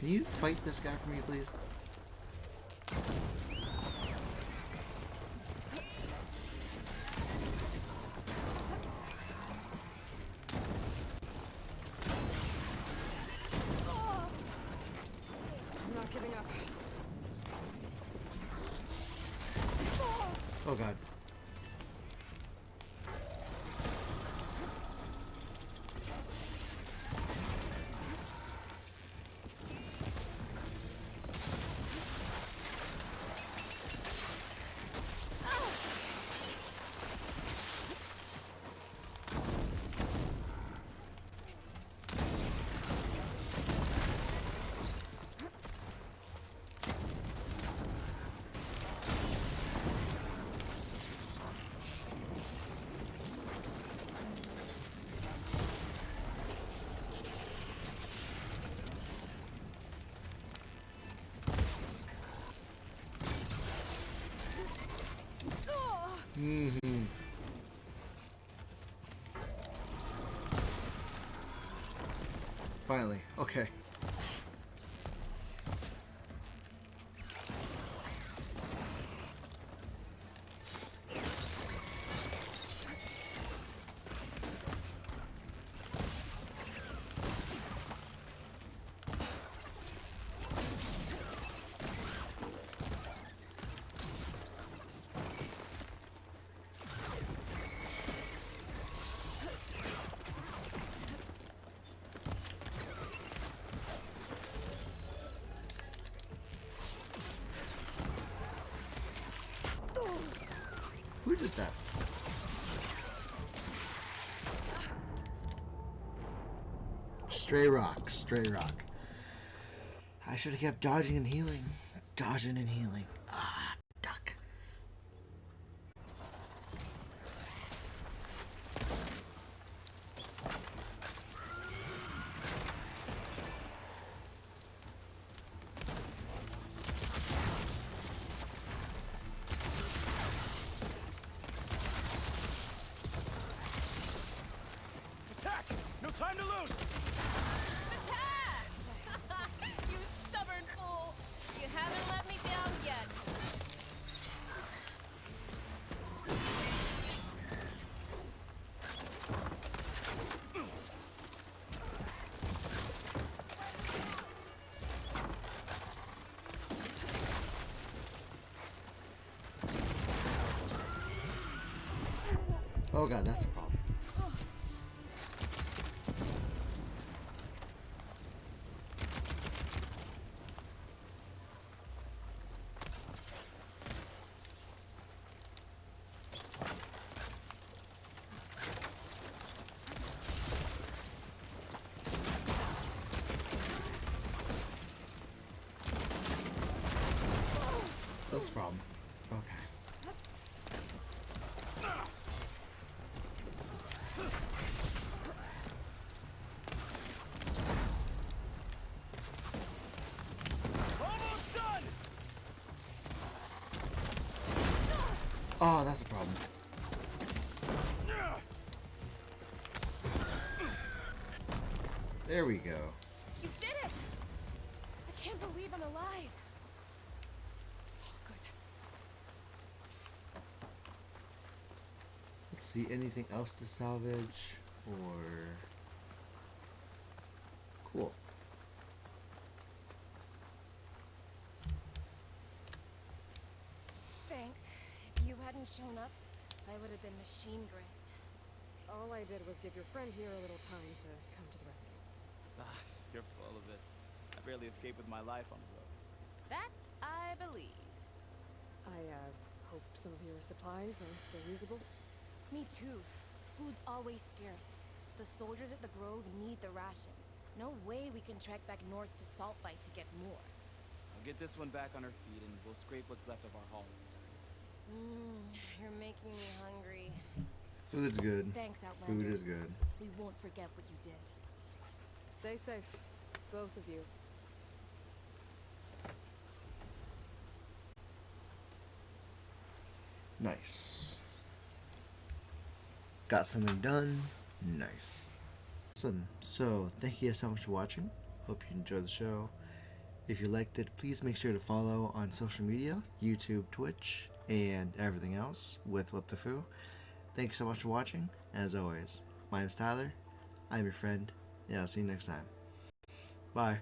Speaker 1: Can you fight this guy for me, please?
Speaker 4: I'm not giving up.
Speaker 1: Oh god. Finally. Okay. Who did that? Stray rock, stray rock. I should have kept dodging and healing. Dodging and healing. Ah, duck.
Speaker 5: Attack! No time to lose!
Speaker 16: Attack! You stubborn fool! You haven't let me down yet.
Speaker 1: Oh god, that's a problem. That's a problem. Okay.
Speaker 5: Almost done!
Speaker 1: Oh, that's a problem. There we go.
Speaker 16: You did it! I can't believe I'm alive. Oh, good.
Speaker 1: Let's see, anything else to salvage? Or... Cool.
Speaker 16: Thanks. If you hadn't shown up, I would have been machine grist.
Speaker 4: All I did was give your friend here a little time to come to the rescue.
Speaker 5: Ah, you're full of it. I barely escaped with my life on the road.
Speaker 16: That I believe.
Speaker 4: I, hope some of your supplies are still usable.
Speaker 16: Me too. Food's always scarce. The soldiers at the Grove need the rations. No way we can trek back north to Saltbite to get more.
Speaker 5: I'll get this one back on her feet and we'll scrape what's left of our haul.
Speaker 16: You're making me hungry.
Speaker 1: Food's good.
Speaker 16: Thanks, Outlander.
Speaker 1: Food is good.
Speaker 16: We won't forget what you did.
Speaker 4: Stay safe, both of you.
Speaker 1: Nice. Got something done. Nice. Awesome. So, thank you so much for watching. Hope you enjoyed the show. If you liked it, please make sure to follow on social media, YouTube, Twitch, and everything else with Wtphu. Thank you so much for watching. As always, my name is Tyler. I'm your friend, and I'll see you next time. Bye.